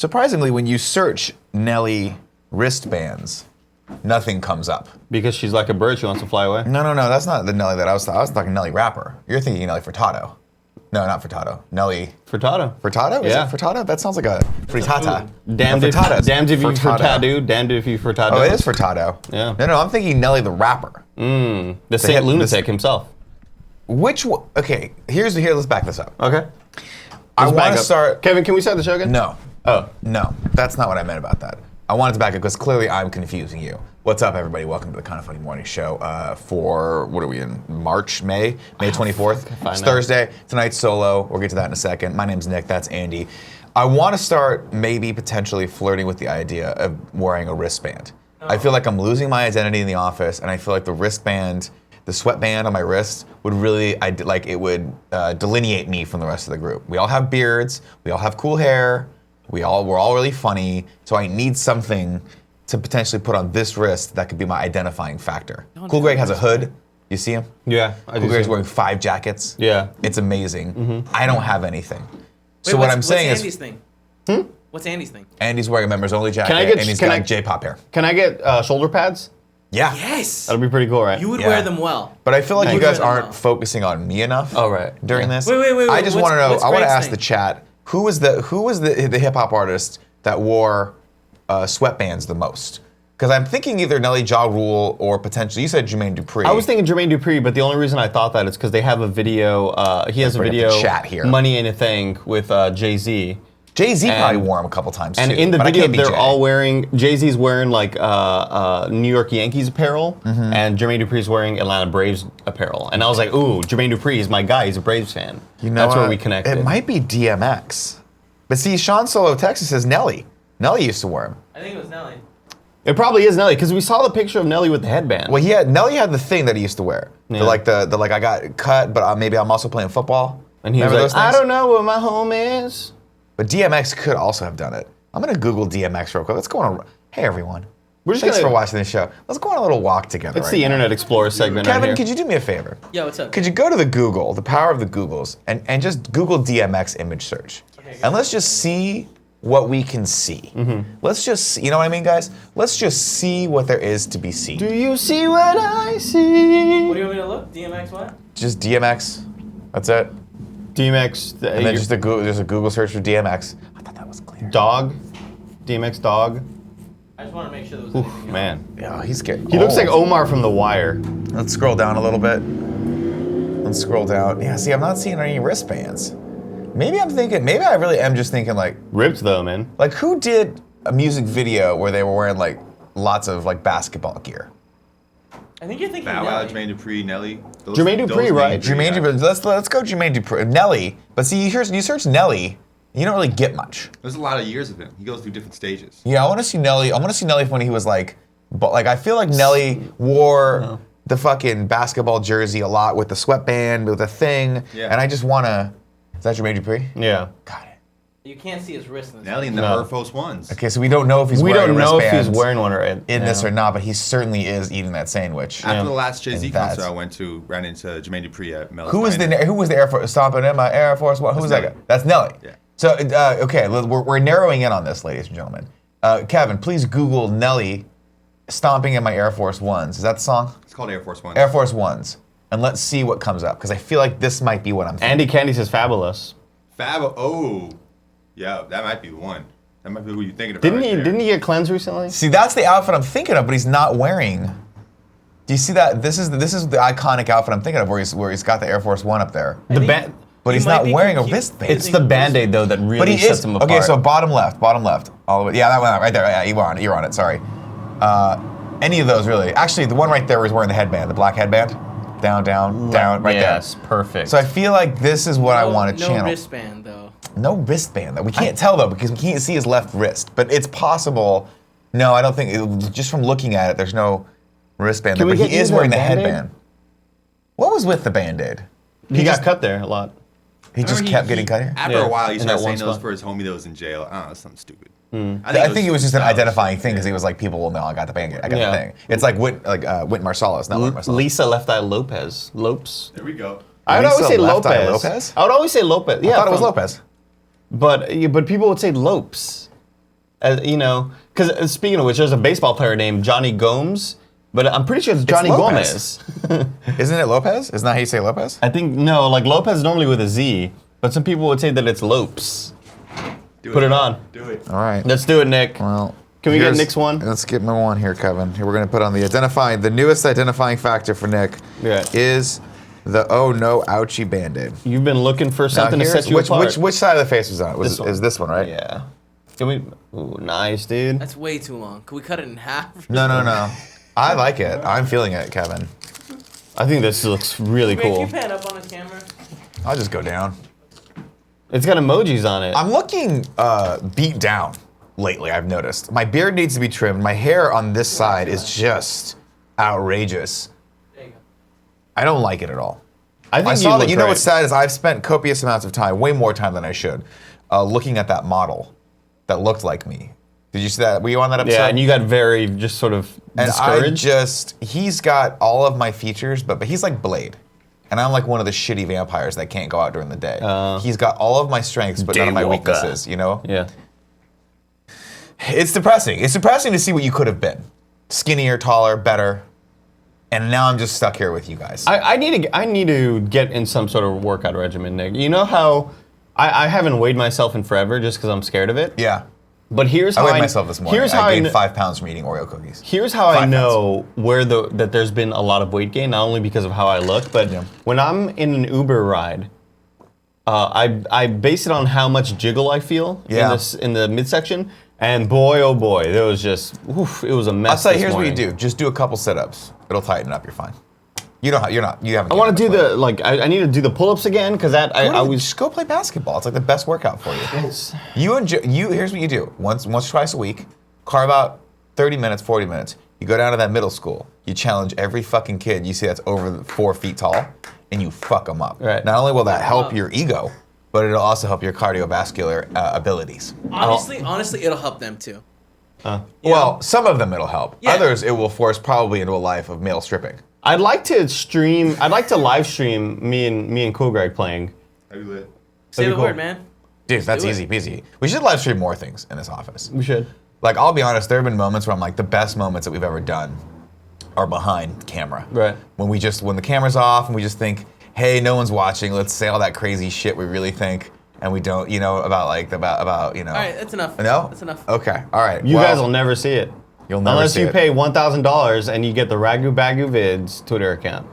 Surprisingly, when you search Nelly wristbands, nothing comes up. Because she's like a bird, she wants to fly away? No, that's not the Nelly that I was talking Nelly rapper. You're thinking Nelly Furtado. No, not Furtado. Nelly. Furtado. Furtado? Is Yeah. it Furtado? That sounds like a frittata. Damned if you Furtado, damned if you Furtado. Oh, it is Furtado. Yeah. No, I'm thinking Nelly the rapper. The Saint Lunatic himself. Which one? Okay, let's back this up. Okay. I want to start. Kevin, can we start the show again? No. Oh. No, that's not what I meant about that. I wanted to back up because clearly I'm confusing you. What's up, everybody? Welcome to the Kind of Funny Morning Show for, what are we in, March, May 24th? It's Thursday. Tonight's solo. We'll get to that in a second. My name's Nick. That's Andy. I want to start maybe potentially flirting with the idea of wearing a wristband. I feel like I'm losing my identity in the office, and I feel like the wristband, the sweatband on my wrist would really, it would delineate me from the rest of the group. We all have beards. We all have cool hair. We're all really funny. So I need something to potentially put on this wrist that could be my identifying factor. Cool Greg has a hood. You see him? Yeah. Cool Greg's wearing 5 jackets. Yeah. It's amazing. I don't have anything. Wait, so what I'm saying what's is... Andy's thing? What's Andy's thing? Andy's wearing a members only jacket and he's got J-pop hair. Can I get shoulder pads? Yeah. Yes! That'll be pretty cool, right? You would wear them well. But I feel like you guys aren't well. focusing on me enough during this. Wait. I just want to know, I want to ask thing? the chat, who was the hip-hop artist that wore sweatbands the most? Because I'm thinking either Nelly Ja Rule or potentially, you said Jermaine Dupri. I was thinking Jermaine Dupri, but the only reason I thought that is because they have a video, he has a video, chat here. Money Ain't a Thing, with Jay-Z. Jay-Z probably wore them a couple times and too. in the video, they're Jay. all wearing, Jay-Z's wearing like New York Yankees apparel, and Jermaine Dupri's wearing Atlanta Braves apparel. And I was like, ooh, Jermaine Dupri is my guy, he's a Braves fan. You know that's where we connected. It might be DMX. But see, Sean Solo Texas says Nelly. Nelly used to wear them. I think it was Nelly. It probably is Nelly, because we saw the picture of Nelly with the headband. Well, Nelly had the thing that he used to wear. Yeah. The I got cut, but maybe I'm also playing football. And he was like, I don't know where my home is. But DMX could also have done it. I'm gonna Google DMX real quick. Let's go on. Hey everyone. Thanks for watching this show. Let's go on a little walk together. It's the Internet Explorer segment. Kevin, right here. could you do me a favor? Yeah, what's up? Could you go to the Google, the power of the Googles, and just Google DMX image search, and let's just see what we can see. Let's just, you know what I mean, guys? Let's just see what there is to be seen. Do you see what I see? What do you want me to look? DMX what? Just DMX. That's it. DMX. And then just a Google search for DMX. I thought that was clear. Dog. DMX Dog. I just want to make sure there was anything Man. Yeah, he's getting He looks like Omar from The Wire. Let's scroll down a little bit. Let's scroll down. Yeah, see, I'm not seeing any wristbands. Maybe I really am just thinking like... Ripped though, man. Like who did a music video where they were wearing like lots of like basketball gear? I think you're thinking Bow Wow, Nelly. Jermaine Dupri, Nelly. Jermaine Dupri, right? Jermaine Dupri. Let's go Jermaine Dupri. Nelly. But see, you search Nelly, you don't really get much. There's a lot of years of him. He goes through different stages. Yeah, I want to see Nelly. I want to see Nelly when he was like, but like I feel like Nelly wore the fucking basketball jersey a lot with the sweatband, with the thing. Yeah. And I just want to. Is that Jermaine Dupri? Yeah. Got it. You can't see his wrist in this. Nelly in the Air Force Ones. Okay, so we don't know if he's wearing a wristband. We don't know if he's wearing one in this or not, but he certainly is eating that sandwich. After the last Jay-Z concert I went to, ran into Jermaine Dupri at Mel's Who was the Air Force stomping in my Air Force One? Who was that guy? That's Nelly. Yeah. So okay, we're narrowing in on this, ladies and gentlemen. Kevin, please Google Nelly stomping in my Air Force Ones. Is that the song? It's called Air Force Ones. Air Force Ones, and let's see what comes up because I feel like this might be what I'm thinking. Andy Candy says fabulous. Yeah, that might be the one. That might be who you're thinking about. Didn't he get cleansed recently? See, that's the outfit I'm thinking of, but he's not wearing. Do you see that? This is the iconic outfit I'm thinking of, where he's got the Air Force One up there. But he's not wearing a wristband. It's the Band-Aid though that really sets him apart. Okay, so bottom left, all the way. Yeah, that one right there. Yeah, you're on it. Sorry. Any of those really? Actually, the one right there was wearing the headband, the black headband. Down, right there. Yes, perfect. So I feel like this is what I want to channel. No wristband though. No wristband though. We can't tell though because we can't see his left wrist. But it's possible. No, I don't think. Just from looking at it, there's no wristband there. But he is wearing the headband. What was with the Band-Aid? He got cut there a lot. He just kept getting cut here? After a while, he started saying those for his homie that was in jail. I don't know, something stupid. I think it was just an identifying thing because he was like, people will know I got the Band-Aid. I got the thing. It's like Whit Marsalis, not Whit Marsalis. Lisa Left Eye Lopez. Lopes. There we go. I would always say Left-Eye Lopez. I would always say Lopez. Yeah, I thought it was Lopez. But people would say Lopes. You know, because speaking of which, there's a baseball player named Johnny Gomes, but I'm pretty sure it's Johnny Lopez. Gomez. Isn't it Lopez? Isn't that how you say Lopez? I think, no, like Lopez is normally with a Z, but some people would say that it's Lopes. Put it on. Do it. All right. Let's do it, Nick. Well, Can we get here's- Nick's one? Let's get my one here, Kevin. Here, we're going to put on the newest identifying factor for Nick Yeah. is the oh no ouchie Band-Aid. You've been looking for something to here's- set you apart. which side of the face was on it? This one. Is this one, right? Yeah. Can we? Ooh, nice, dude. That's way too long. Can we cut it in half? No. I like it. I'm feeling it, Kevin. I think this looks really Can cool. you pan up on his camera? I'll just go down. It's got emojis on it. I'm looking beat down lately, I've noticed. My beard needs to be trimmed. My hair on this side is just outrageous. There you go. I don't like it at all. I think I saw that. look You know great. what's sad is I've spent copious amounts of time, way more time than I should, looking at that model that looked like me. Did you see that? Were you on that episode? Yeah, and you got very just sort of And discouraged. he's got all of my features, but he's like Blade. And I'm like one of the shitty vampires that can't go out during the day. He's got all of my strengths, but none of my Daywalker. weaknesses, you know? Yeah. It's depressing. It's depressing to see what you could have been. Skinnier, taller, better. And now I'm just stuck here with you guys. I need to get in some sort of workout regimen, Nick. You know how I haven't weighed myself in forever just because I'm scared of it. yeah. But here's I how weighed myself this morning. Here's how I gained kn- 5 pounds from eating Oreo cookies. Here's how I 5 know where that there's been a lot of weight gain, not only because of how I look, but Yeah. when I'm in an Uber ride, I base it on how much jiggle I feel Yeah. in the midsection, and boy oh boy, there was just it was a mess. I'll tell you, this here's what morning. you do. Just do a couple sit-ups. It'll tighten up. You're fine. You haven't. I want to do the I need to do the pull-ups again because I was just go play basketball. It's like the best workout for you. Here's what you do. Once or twice a week, carve out 30 minutes, 40 minutes. You go down to that middle school. You challenge every fucking kid you see that's over 4 feet tall, and you fuck them up. Right. Not only will that help your ego, but it'll also help your cardiovascular abilities. Honestly, it'll help them too. Well, some of them it'll help. Yeah. Others it will force probably into a life of male stripping. I'd like to live stream me and Cool Greg playing. How you lit? Say be the cool. word, man. Dude, that's do it. easy peasy. We should live stream more things in this office. We should. Like, I'll be honest, there have been moments where I'm like, the best moments that we've ever done are behind camera. Right. When the camera's off and we just think, hey, no one's watching, let's say all that crazy shit we really think, and we don't, about, you know. All right, that's enough. No? That's enough. Okay, all right. You guys will never see it. You'll never Unless see you it. pay $1,000 and you get the Ragu Bagu Vids Twitter account.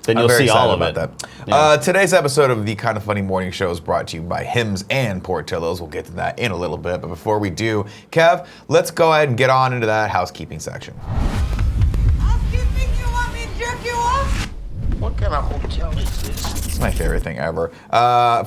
Then I'm you'll very see all excited of about it. that. Yeah. Today's episode of the Kind of Funny Morning Show is brought to you by Hims and Portillo's. We'll get to that in a little bit, but before we do, Kev, let's go ahead and get on into that housekeeping section. Housekeeping, you want me to jerk you off? What kind of hotel is this? It's my favorite thing ever.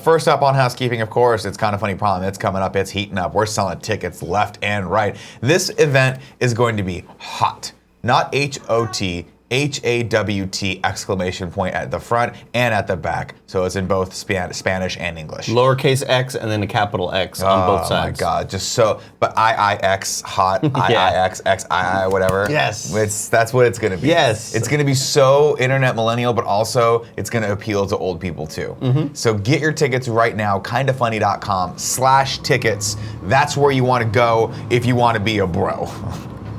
First up on housekeeping, of course, it's Kind of Funny Prom. It's coming up. It's heating up. We're selling tickets left and right. This event is going to be hot. Not H-O-T, H-A-W-T exclamation point at the front and at the back. So it's in both Spanish and English. Lowercase x and then a capital X on both sides. Oh my God, just so, but I-I-X, hot, I-I-X, X-I-I, whatever. Yes. That's what it's gonna be. Yes. It's gonna be so internet millennial, but also it's gonna appeal to old people too. So get your tickets right now, kindafunny.com/tickets. That's where you wanna go if you wanna be a bro.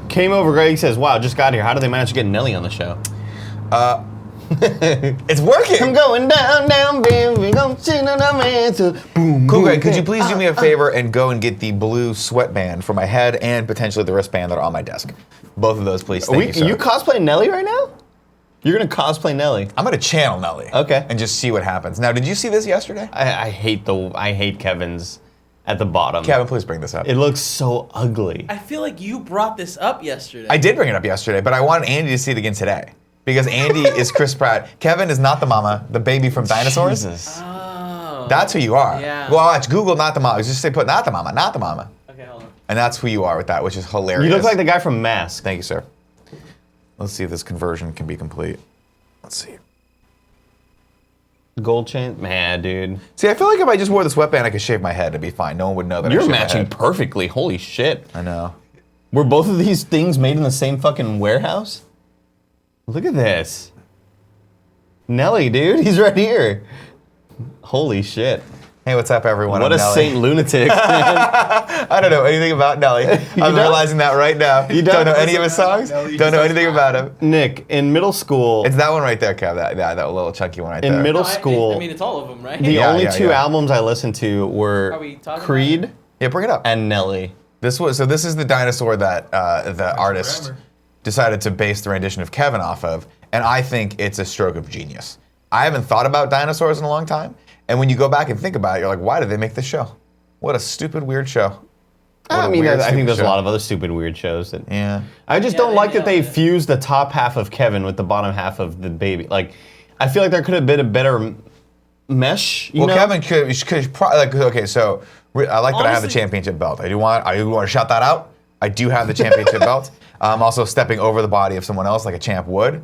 Came over, Greg says, wow, just got here. How did they manage to get Nelly on the show? It's working! I'm going down, baby. Gonna sing on the man to boom, Cool, boom, Greg, could you bam. please do me a favor and go and get the blue sweatband for my head and potentially the wristband that are on my desk? Both of those, please. Thank you, sir. You cosplay Nelly right now? You're gonna cosplay Nelly. I'm gonna channel Nelly. Okay. And just see what happens. Now, did you see this yesterday? I hate Kevin's at the bottom. Kevin, please bring this up. It looks so ugly. I feel like you brought this up yesterday. I did bring it up yesterday, but I wanted Andy to see it again today. Because Andy is Chris Pratt. Kevin is not the mama, the baby from Dinosaurs. Jesus. Oh. That's who you are. Yeah. Well, watch, Google not the mama. Just say put not the mama, not the mama. Okay, hold on. And that's who you are with that, which is hilarious. You look like the guy from Mask. Thank you, sir. Let's see if this conversion can be complete. Let's see. Gold chain? Man, dude. See, I feel like if I just wore the sweatband, I could shave my head. It'd be fine. No one would know that I You're shaved my matching head. perfectly. Holy shit. I know. Were both of these things made in the same fucking warehouse? Look at this. Nelly, dude. He's right here. Holy shit. Hey, what's up, everyone? What I'm a Nelly. saint lunatic. I don't know anything about Nelly. I'm realizing that right now. You don't know any of his songs? Don't know anything about him. Nick, in middle school, It's that one right there, Kev. That little chunky one right in there. middle No, school, I mean, it's all of them, right? the Yeah, only yeah, two yeah. albums I listened to Are were we talking Creed about Yeah, bring it up. and Nelly. This is the dinosaur that the artist forever. decided to base the rendition of Kevin off of, and I think it's a stroke of genius. I haven't thought about dinosaurs in a long time, and when you go back and think about it, you're like, why did they make this show? What a stupid, weird show. What I a mean, weird, I think stupid there's show. a lot of other stupid, weird shows that. Yeah. I just Yeah, don't they like that they nailed it. fused the top half of Kevin with the bottom half of the baby. Like, I feel like there could have been a better mesh. You Well, know? Kevin could probably like okay. So I like that I have the Honestly- championship belt. I do want to shout that out. I do have the championship belt. I'm also stepping over the body of someone else like a champ would.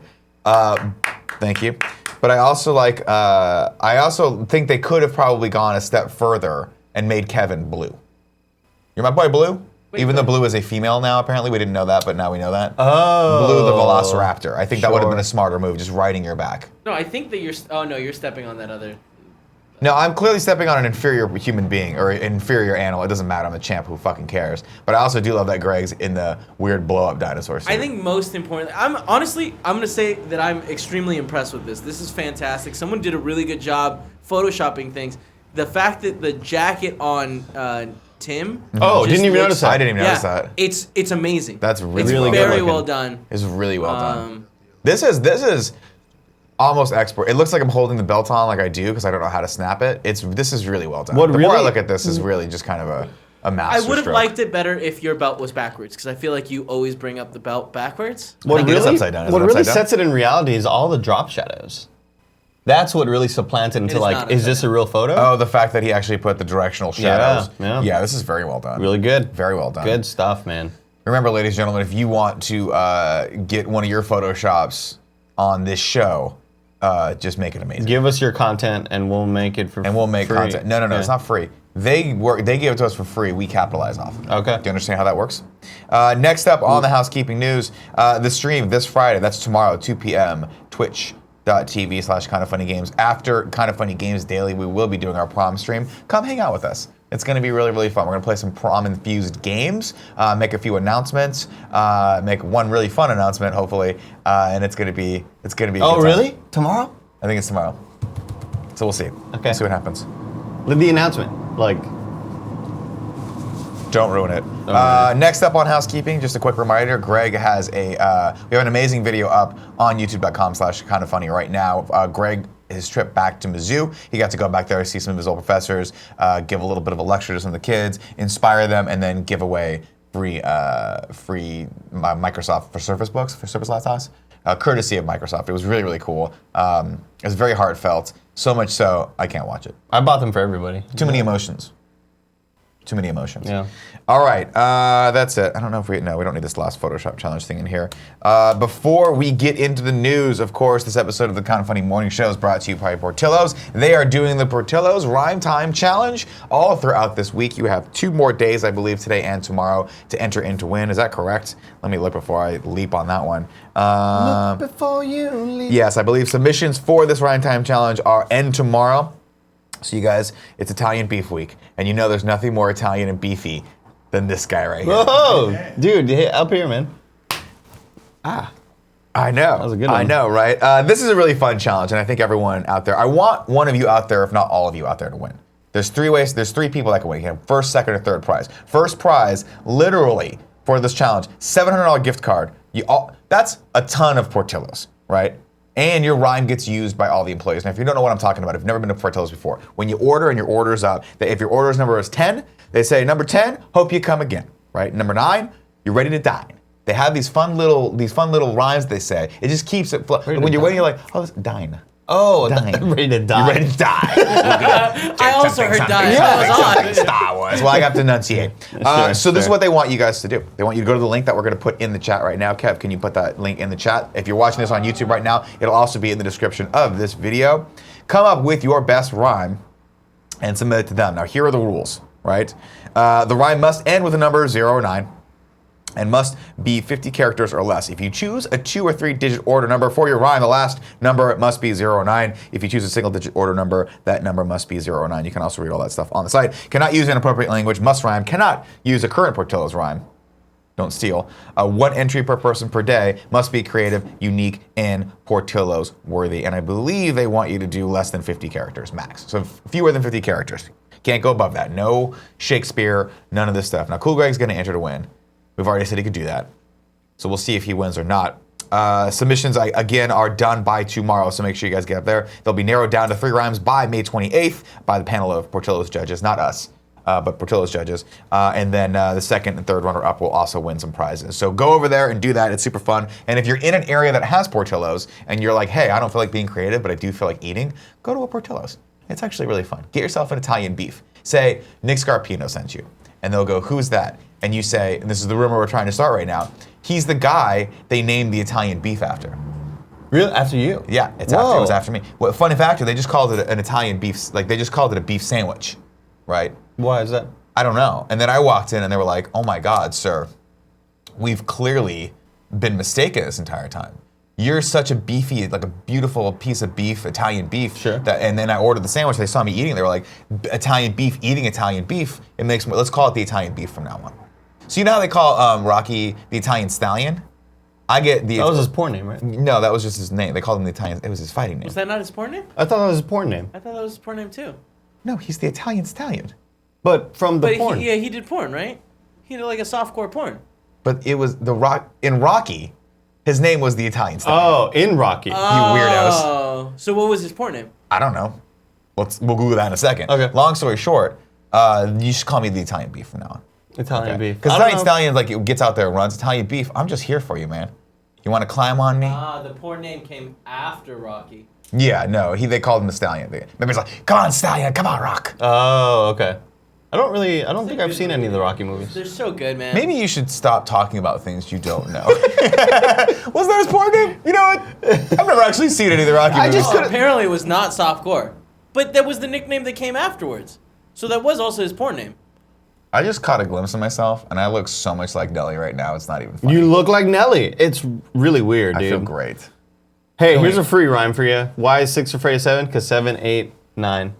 Thank you. But I also I also think they could have probably gone a step further and made Kevin blue. You're my boy Blue. Even though Blue is a female now, apparently we didn't know that, but now we know that. Oh. Blue the Velociraptor. I think that would have Sure. been a smarter move, just riding your back. No, I think that you're. Oh no, you're stepping on that other. No, I'm clearly stepping on an inferior human being or inferior animal. It doesn't matter. I'm the champ. Who fucking cares? But I also do love that Greg's in the weird blow-up dinosaur suit. I think most importantly, I'm gonna say that I'm extremely impressed with this. This is fantastic. Someone did a really good job photoshopping things. The fact that the jacket on Tim. Oh, just didn't even looks- notice that. I didn't even notice Yeah, that. it's amazing. That's really it's well very done. well done. It's really well done. Um, This is almost expert. It looks like I'm holding the belt on like I do because I don't know how to snap it. This is really well done. What the more I really- look at this, is really just kind of a I master would have stroke. liked it better if your belt was backwards because I feel like you always bring up the belt backwards. I think it is upside down. Is what it really upside down? sets it in reality is all the drop shadows. That's what really supplanted into is like, not is upside this a real photo? Oh, the fact that he actually put the directional shadows. yeah. This is very well done. Really good. Very well done. Good stuff, man. Remember, ladies and gentlemen, if you want to get one of your Photoshops on this show, just make it amazing. Give us your content and we'll make it for free. And we'll make content. No, Yeah. it's not free. They gave it to us for free. We capitalize off of it. Okay. Do you understand how that works? Next up on the housekeeping news, the stream this Friday, that's tomorrow, 2 p.m., twitch.tv/kindoffunnygames. After Kind of Funny Games Daily, we will be doing our prom stream. Come hang out with us. It's going to be really, really fun. We're going to play some prom-infused games, make a few announcements, make one really fun announcement, hopefully, and it's going to be a Oh, good time. really? Tomorrow? I think it's tomorrow. So we'll see. Okay. We'll see what happens. The announcement. Like, Don't ruin it. Next up on housekeeping, just a quick reminder, Greg has we have an amazing video up on youtube.com/kindoffunny right now. Greg, his trip back to Mizzou, he got to go back there, see some of his old professors, give a little bit of a lecture to some of the kids, inspire them, and then give away free Microsoft for Surface books, for Surface laptops, courtesy of Microsoft. It was really, really cool. It was very heartfelt, so much so I can't watch it. I bought them for everybody. Too many emotions. Too many emotions. Yeah. All right, that's it. I don't know if we don't need this last Photoshop challenge thing in here. Before we get into the news, of course, this episode of the Kind of Funny Morning Show is brought to you by Portillo's. They are doing the Portillo's Rhyme Time Challenge all throughout this week. You have 2 more days, I believe, today and tomorrow to enter in to win. Is that correct? Let me look before I leap on that one. Look before you leave. Yes, I believe submissions for this Rhyme Time Challenge end tomorrow. So you guys, it's Italian Beef Week, and you know there's nothing more Italian and beefy than this guy right here. Whoa! Dude, up here, man. I know. That was a good I one. know, right? This is a really fun challenge, and I think everyone out there, I want one of you out there, if not all of you out there, to win. There's 3 ways, there's 3 people that can win. You have first, second, or third prize. First prize, literally, for this challenge, $700 gift card. That's a ton of Portillo's, right? And your rhyme gets used by all the employees. Now, if you don't know what I'm talking about, if you've never been to Portillo's before, when you order and your order's up, if your order's number is 10, they say, number 10, hope you come again, right? Number 9, you're ready to dine. They have these fun little rhymes they say. It just keeps it when you're waiting, you're like, oh, dine. Oh, Dine. ready to die. You're ready to die. I also heard die. Yeah, That was on. Star Wars. Well, I have to enunciate. So this is what they want you guys to do. They want you to go to the link that we're going to put in the chat right now. Kev, can you put that link in the chat? If you're watching this on YouTube right now, it'll also be in the description of this video. Come up with your best rhyme and submit it to them. Now, here are the rules, right? The rhyme must end with a number 0 or 9. and must be 50 characters or less. If you choose a 2 or 3 digit order number for your rhyme, the last number must be 0 or 9. If you choose a single digit order number, that number must be 0 or 9. You can also read all that stuff on the site. Cannot use inappropriate language, must rhyme, cannot use a current Portillo's rhyme. Don't steal. 1 entry per person per day, must be creative, unique, and Portillo's worthy. And I believe they want you to do less than 50 characters max. So fewer than 50 characters. Can't go above that. No Shakespeare, none of this stuff. Now, Cool Greg's gonna enter to win. We've already said he could do that. So we'll see if he wins or not. Submissions, again, are done by tomorrow, so make sure you guys get up there. They'll be narrowed down to 3 rhymes by May 28th by the panel of Portillo's judges, not us, but Portillo's judges. And then the second and third runner-up will also win some prizes. So go over there and do that. It's super fun. And if you're in an area that has Portillo's and you're like, hey, I don't feel like being creative, but I do feel like eating, go to a Portillo's. It's actually really fun. Get yourself an Italian beef. Say, Nick Scarpino sent you. And they'll go, who's that? And you say, and this is the rumor we're trying to start right now, he's the guy they named the Italian beef after. Really? After you? Yeah, it was after me. Well, funny factor, they just called it an Italian beef, like they just called it a beef sandwich, right? Why is that? I don't know. And then I walked in and they were like, oh my God, sir, we've clearly been mistaken this entire time. You're such a beefy, like a beautiful piece of beef, Italian beef. Sure. And then I ordered the sandwich. They saw me eating. They were like, Italian beef, eating Italian beef. It makes let's call it the Italian beef from now on. So you know how they call Rocky the Italian stallion? I get the. That was his porn name, right? No, that was just his name. They called him the Italian. It was his fighting name. Was that not his porn name? I thought that was his porn name. I thought that was his porn name too. No, he's the Italian stallion. But from the porn. He did porn, right? He did like a softcore porn. But it was in Rocky. His name was the Italian stallion. Oh, in Rocky. You weirdos. Oh, so what was his porn name? I don't know. We'll Google that in a second. Okay. Long story short, you should call me the Italian beef from now on. Italian beef. Because Italian stallion, like, it gets out there and runs. Italian beef, I'm just here for you, man. You want to climb on me? The porn name came after Rocky. Yeah, no, they called him the stallion. Maybe it's like, come on, stallion, come on, Rock. Oh, okay. I don't think I've seen any of the Rocky movies. They're so good, man. Maybe you should stop talking about things you don't know. Wasn't that his porn name? You know what? I've never actually seen any of the Rocky movies. Apparently it was not softcore. But that was the nickname that came afterwards. So that was also his porn name. I just caught a glimpse of myself, and I look so much like Nelly right now, it's not even funny. You look like Nelly. It's really weird, dude. I feel great. Hey, here's a free rhyme for you. Why is 6 afraid of 7? Because 7, 8, 9.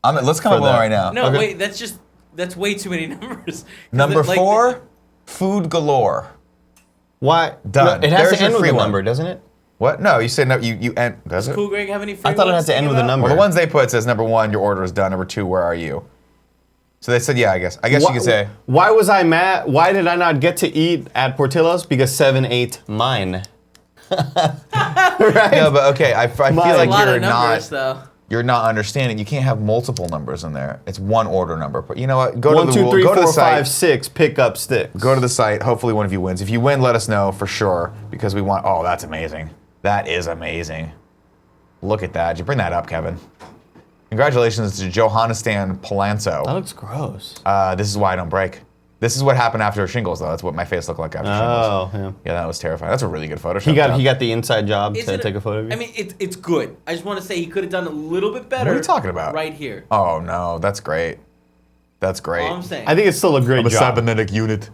Let's come up with one right now. No, wait, that's way too many numbers. Number 4, food galore. Why? Done. No, it has There's to end your with free a one. number, doesn't it? What? No, you said no. You end. Does it? Cool Greg have any free I thought it ones had to end with a give out? number. Well, the ones they put says number 1, your order is done. Number 2, where are you? So they said, yeah, I guess you could say. Why was I mad? Why did I not get to eat at Portillo's? Because 7, 8, mine. Right? No, but okay, I feel like a lot you're of numbers, though. You're not understanding. You can't have multiple numbers in there. It's one order number. But you know what? Go 1, to the 2, 3, go to 4, the site. 5, 6. Pick up sticks. Go to the site. Hopefully one of you wins. If you win, let us know for sure because we want. Oh, that's amazing. That is amazing. Look at that. Did you bring that up, Kevin? Congratulations to Johannestan Palanzo. That looks gross. This is why I don't break. This is what happened after shingles, though. That's what my face looked like after shingles. Oh, yeah. Yeah, that was terrifying. That's a really good Photoshop. He job. got the inside job Is to it take a photo of you. I mean, it's good. I just want to say he could have done a little bit better. What are you talking about? Right here. Oh no, that's great. That's great. All I'm saying. I think it's still a great job. cybernetic unit.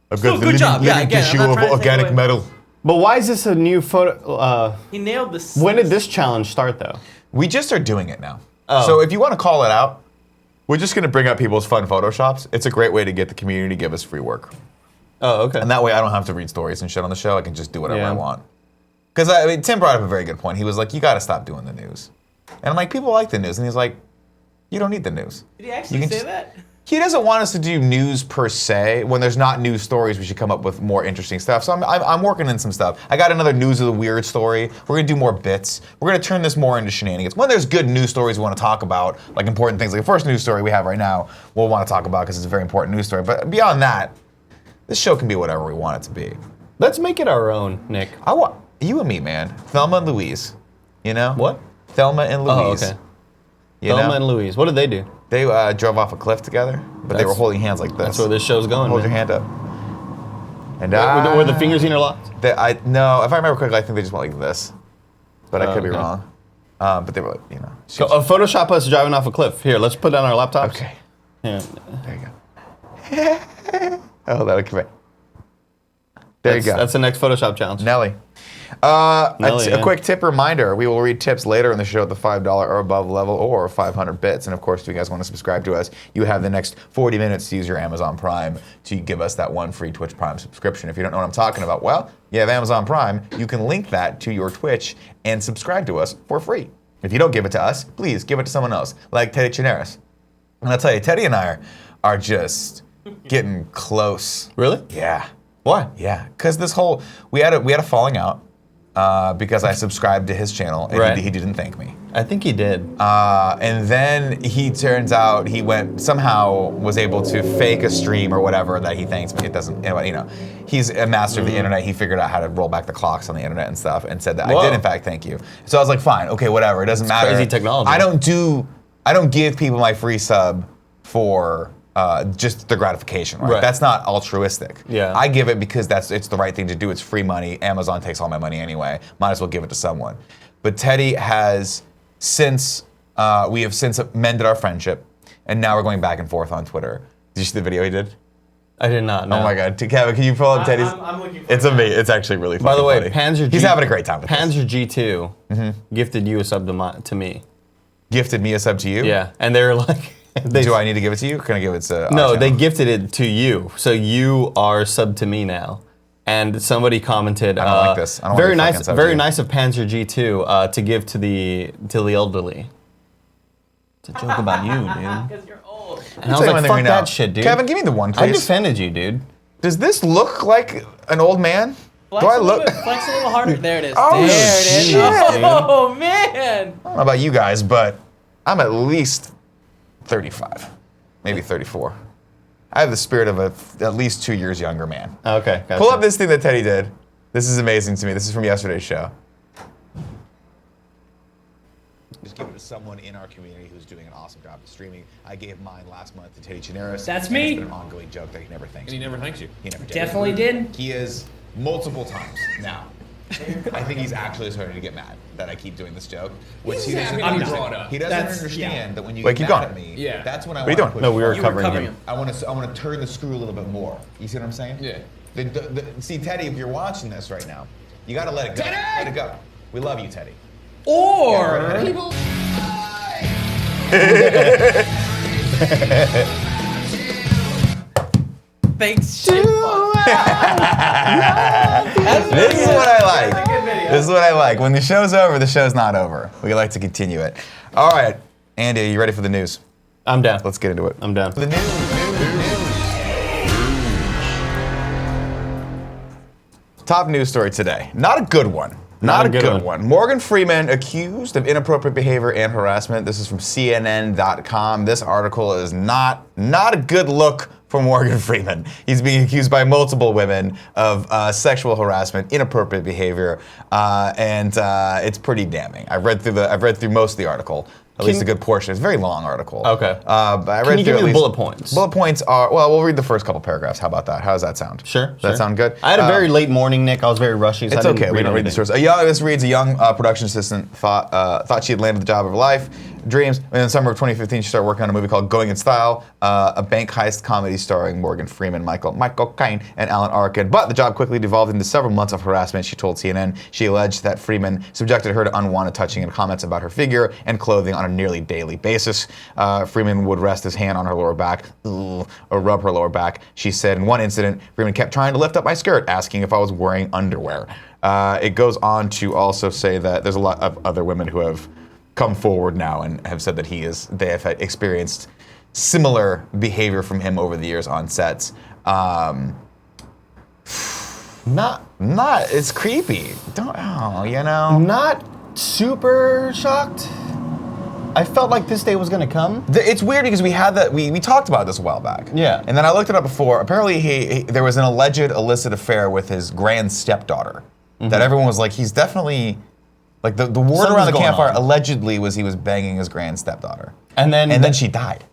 I've Still got a the good living, job. Yeah, living again, I'm tissue not of trying to take organic away- metal. But why is this a new photo? He nailed this. When did this challenge start, though? We just are doing it now. Oh. So if you want to call it out, we're just going to bring up people's fun Photoshops. It's a great way to get the community to give us free work. Oh, okay. And that way I don't have to read stories and shit on the show. I can just do whatever Yeah. I want. Because I mean, Tim brought up a very good point. He was like, you got to stop doing the news. And I'm like, people like the news. And he's like, you don't need the news. Did he actually say that? He doesn't want us to do news per se. When there's not news stories, we should come up with more interesting stuff. So I'm working in some stuff. I got another news of the weird story. We're gonna do more bits. We're gonna turn this more into shenanigans. When there's good news stories we want to talk about, like important things, like the first news story we have right now, we'll want to talk about because it's a very important news story. But beyond that, this show can be whatever we want it to be. Let's make it our own, Nick. I want you and me, man. Thelma and Louise. You know What? Thelma and Louise. Oh, okay. You Thelma know? and Louise. What did they do? They drove off a cliff together, but they were holding hands like this. That's where this show's going. Hold man. your hand up. And Were the fingers interlocked? No, if I remember correctly, I think they just went like this. But I could be okay. wrong. But they were like, you know. So, Photoshop us driving off a cliff. Here, let's put that on our laptops. Okay. Yeah. There you go. Oh, that would be There you go. That's the next Photoshop challenge. Nelly. Nelly, A quick tip reminder, we will read tips later in the show at the $5 or above level or 500 bits. And of course, if you guys want to subscribe to us, you have the next 40 minutes to use your Amazon Prime to give us that one free Twitch Prime subscription. If you don't know what I'm talking about, well, you have Amazon Prime. You can link that to your Twitch and subscribe to us for free. If you don't give it to us, please give it to someone else, like Teddy Chinaris. And I'll tell you, Teddy and I are just getting close. Really? Yeah. Why? Yeah, because we had a falling out because I subscribed to his channel and he didn't thank me. I think he did. And then he turns out he somehow was able to fake a stream or whatever that he thanks me. It doesn't, he's a master of the internet. He figured out how to roll back the clocks on the internet and stuff and said that I did in fact thank you. So I was like, fine, okay, whatever. It doesn't matter. Crazy technology. I don't give people my free sub for just the gratification, right? That's not altruistic. Yeah. I give it because it's the right thing to do. It's free money. Amazon takes all my money anyway. Might as well give it to someone. But Teddy has we have since mended our friendship, and now we're going back and forth on Twitter. Did you see the video he did? I did not. No. Oh my God, Kevin, can you pull up Teddy's? I'm looking for It's amazing. It's actually really funny. By the way, funny. He's having a great time with this. Panzer G2 gifted you a sub to me. Gifted me a sub to you? Yeah, and they were like, do I need to give it to you? Or can I give it to? No, they gifted it to you, so you are sub to me now. And somebody commented, I don't like this. I don't very want to be nice, fucking very sub nice of Panzer G2 to give to the elderly. It's a joke about you, dude. Because you're old. And I was like, fuck that shit, dude. Kevin, give me the one, I please. defended you, dude. Does this look like an old man? Flex Do I a look? little bit, flex a little harder. There it is. Oh, there it is. shit, dude. Oh man. I don't know about you guys, but I'm at least 35, maybe 34. I have the spirit of at least 2 years younger man. Okay, gotcha. Pull up this thing that Teddy did. This is amazing to me. This is from yesterday's show. Just give it to someone in our community who's doing an awesome job of streaming. I gave mine last month to Teddy Chinaris. That's and me. It's been an ongoing joke that he never thanks And he me. never thanks you. He never did. Definitely did. He is multiple times now. I think he's actually starting to get mad that I keep doing this joke. Which he doesn't happy to be understand. brought up. He doesn't That's- understand that when you Wait, get keep mad going. at me, Yeah. that's when I What are you want to doing? No, we were You were covering covering him. him. I want to turn the screw a little bit more. You see what I'm saying? Yeah. See, Teddy, if you're watching this right now, you got to let it go. Teddy! Let it go. We love you, Teddy. Or People. Thanks, shit. This is what I like. This is what I like. When the show's over, the show's not over. We like to continue it. All right, Andy, are you ready for the news? I'm down. Let's get into it. I'm down. The news. Top news story today. Not a good one. Not a good one. Morgan Freeman accused of inappropriate behavior and harassment. This is from CNN.com. This article is not a good look for Morgan Freeman. He's being accused by multiple women of sexual harassment, inappropriate behavior, and it's pretty damning. I've read through most of the article. At least a good portion. It's a very long article. Okay. But I read Can you give through me at the least- bullet points? Bullet points are, well, we'll read the first couple paragraphs. How about that? How does that sound? Sure. Does that sound good? I had a very late morning, Nick. I was very rushy. So It's I didn't okay. We don't read the anything. source. This reads: a young production assistant thought she had landed the job of her life, dreams. And in the summer of 2015, she started working on a movie called Going in Style, a bank heist comedy starring Morgan Freeman, Michael Caine, and Alan Arkin. But the job quickly devolved into several months of harassment. She told CNN she alleged that Freeman subjected her to unwanted touching and comments about her figure and clothing on a nearly daily basis. Freeman would rest his hand on her lower back, or rub her lower back. She said in one incident, Freeman kept trying to lift up my skirt, asking if I was wearing underwear. It goes on to also say that there's a lot of other women who have come forward now and have said that they have experienced similar behavior from him over the years on sets. It's creepy. Not super shocked. I felt like this day was gonna come. It's weird because we had that. We talked about this a while back. Yeah. And then I looked it up before. Apparently, there was an alleged illicit affair with his grand stepdaughter. That everyone was like, he's definitely like the word Something's around the going campfire on. allegedly was he was banging his grand stepdaughter. And then she died.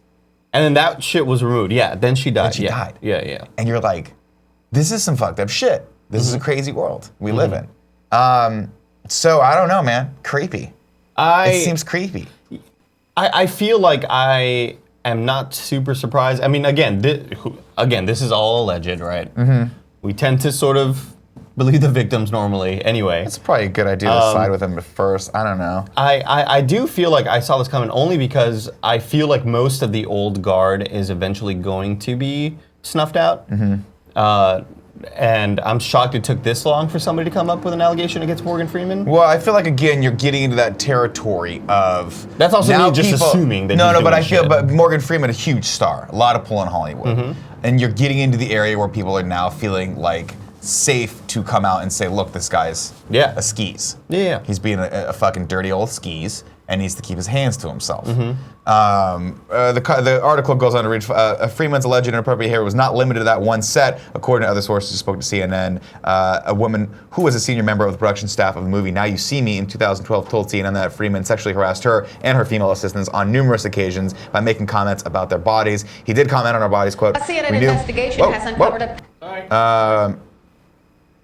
And then that shit was removed. Yeah. Then she died. Then she yeah. died. Yeah. And you're like, this is some fucked up shit. This is a crazy world we live in. So I don't know, man. Creepy. It seems creepy. I feel like I am not super surprised. I mean, again, this is all alleged, right? We tend to sort of believe the victims normally anyway. It's probably a good idea to side with them at first. I don't know. I do feel like I saw this coming only because I feel like most of the old guard is eventually going to be snuffed out. And I'm shocked it took this long for somebody to come up with an allegation against Morgan Freeman. Well, I feel like, again, you're getting into that territory of... That's also now me just assuming that No, but I feel, shit. but Morgan Freeman, a huge star, a lot of pull in Hollywood. And you're getting into the area where people are now feeling like safe to come out and say, look, this guy's a skis. Yeah. He's being a fucking dirty old skis and needs to keep his hands to himself. The article goes on to read, Freeman's alleged inappropriate behavior was not limited to that one set. According to other sources who spoke to CNN, a woman who was a senior member of the production staff of the movie Now You See Me in 2012 told CNN that Freeman sexually harassed her and her female assistants on numerous occasions by making comments about their bodies. He did comment on our bodies, quote, A CNN investigation has uncovered a...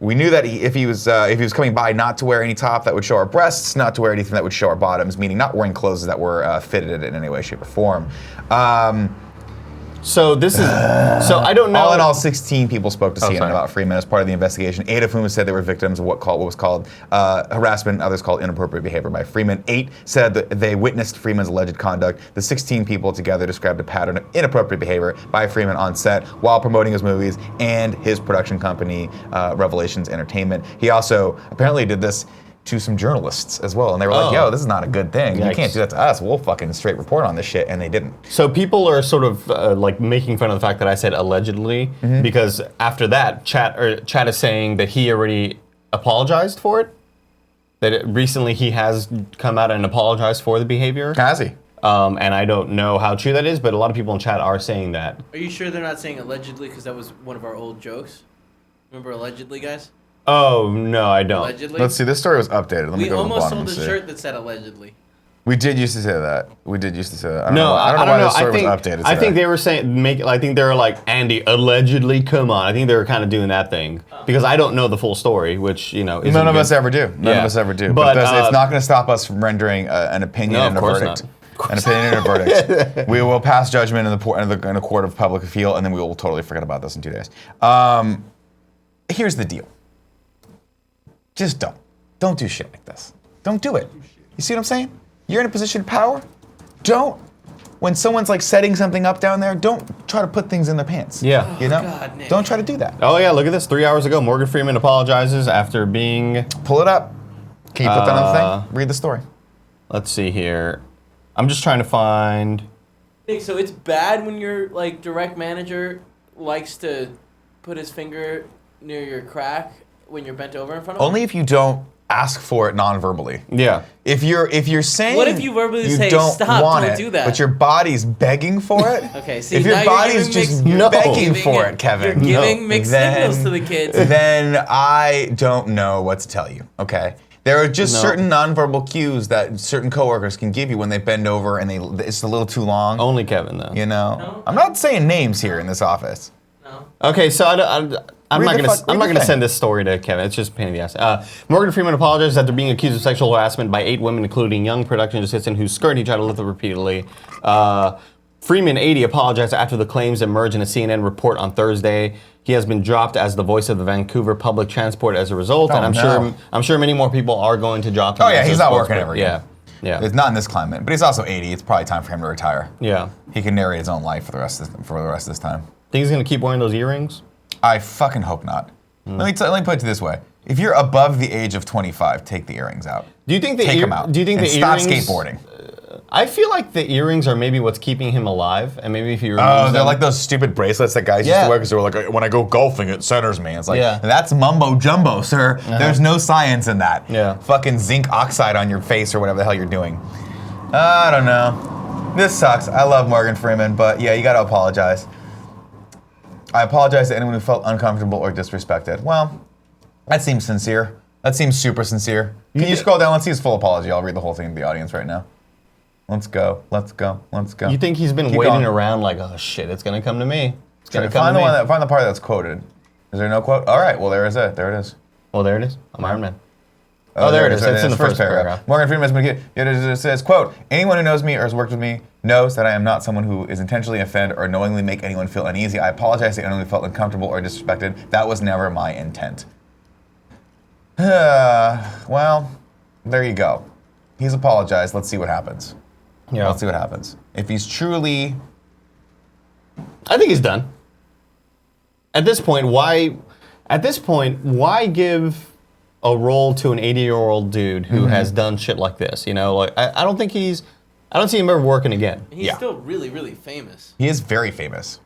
We knew that if he was coming by, not to wear any top that would show our breasts, not to wear anything that would show our bottoms, meaning not wearing clothes that were fitted in any way, shape, or form. So this is, so I don't know. All in all, 16 people spoke to CNN about Freeman as part of the investigation, 8 of whom said they were victims of what was called harassment, and others called inappropriate behavior by Freeman. 8 said that they witnessed Freeman's alleged conduct. The 16 people together described a pattern of inappropriate behavior by Freeman on set while promoting his movies and his production company, Revelations Entertainment. He also apparently did this to some journalists as well, and they were like, yo, this is not a good thing. Yikes. You can't do that to us. We'll fucking straight report on this shit, and they didn't. So people are sort of like making fun of the fact that I said allegedly, because after that, Chat is saying that he already apologized for it. That recently he has come out and apologized for the behavior. Has he? And I don't know how true that is, but a lot of people in chat are saying that. Are you sure they're not saying allegedly because that was one of our old jokes? Remember allegedly, guys? Oh, no, I don't. Allegedly? Let's see, this story was updated. Let me We go to the almost bottom sold and a see. shirt that said allegedly. We did used to say that. We did used to say that. I don't No, know, I why don't know. this story I think, was updated I today. think they were saying, I think they were like, Andy, allegedly, come on. I think they were kind of doing that thing. Because I don't know the full story, which, you know, isn't None of good. us ever do. None of us ever do. But, it's not going to stop us from rendering an opinion No, and a of course verdict. not. An opinion and a verdict. We will pass judgment in a court of public appeal, and then we will totally forget about this in 2 days. Here's the deal. Just don't. Don't do shit like this. Don't do it. You see what I'm saying? You're in a position of power. Don't. When someone's like setting something up down there, don't try to put things in their pants. Yeah. You know? God, Nick. Don't try to do that. Oh, yeah, look at this. 3 hours ago, Morgan Freeman apologizes after being... Pull it up. Can you put that on the thing? Read the story. Let's see here. I'm just trying to find... Nick, so it's bad when your like direct manager likes to put his finger near your crack when you're bent over in front of him? Only if you don't ask for it non-verbally. Yeah. If you're saying What if you verbally say, don't "Stop, want don't it, do that." but your body's begging for it? Okay, see, if your now you're body's giving just mixed- begging you're for giving it, Kevin, You're giving mixed signals to the kids. then I don't know what to tell you. Okay. There are just certain nonverbal cues that certain coworkers can give you when they bend over and it's a little too long. Only Kevin, though. You know, No. I'm not saying names here in this office. No. Okay, so I'm Read not the going to thing. send this story to Kevin. It's just a pain in the ass. Morgan Freeman apologizes after being accused of sexual harassment by 8 women, including young production assistant whose skirt he tried to lift up repeatedly. Freeman, 80, apologized after the claims emerged in a CNN report on Thursday. He has been dropped as the voice of the Vancouver public transport as a result, and I'm sure many more people are going to drop him. Oh yeah, as he's a not spokesperson. working ever again. Yeah. It's not in this climate, but he's also 80. It's probably time for him to retire. Yeah. He can narrate his own life for the rest of this time. Think he's going to keep wearing those earrings? I fucking hope not. Let me put it this way: if you're above the age of 25, take the earrings out. Do you think the Take them out. Do you think and the stop earrings? skateboarding? I feel like the earrings are maybe what's keeping him alive, and maybe if you remove Oh, they're them- like those stupid bracelets that guys used to wear because they were like, when I go golfing, it centers me. It's like, that's mumbo jumbo, sir. There's no science in that. Yeah. Fucking zinc oxide on your face or whatever the hell you're doing. I don't know. This sucks. I love Morgan Freeman, but yeah, you gotta apologize. I apologize to anyone who felt uncomfortable or disrespected. Well, that seems sincere. That seems super sincere. Can you scroll down? Let's see his full apology. I'll read the whole thing to the audience right now. Let's go. Let's go. Let's go. You think he's been Keep waiting going. around like, oh shit, it's gonna come to me. It's gonna come Find to the me. find the part that's quoted. Is there no quote? All right. Well, there is it. There it is. Oh, there it is. I'm Iron Man. Oh, there it is. It's in the first paragraph. paragraph. Morgan Freeman has been it says, quote, anyone who knows me or has worked with me knows that I am not someone who is intentionally offend or knowingly make anyone feel uneasy. I apologize to anyone who felt uncomfortable or disrespected. That was never my intent. Well, there you go. He's apologized. Let's see what happens. Yeah. Let's see what happens. If he's truly... I think he's done. At this point, why give a role to an 80-year-old dude who has done shit like this? You know, like I don't see him ever working again. He's still really, really famous. He is very famous.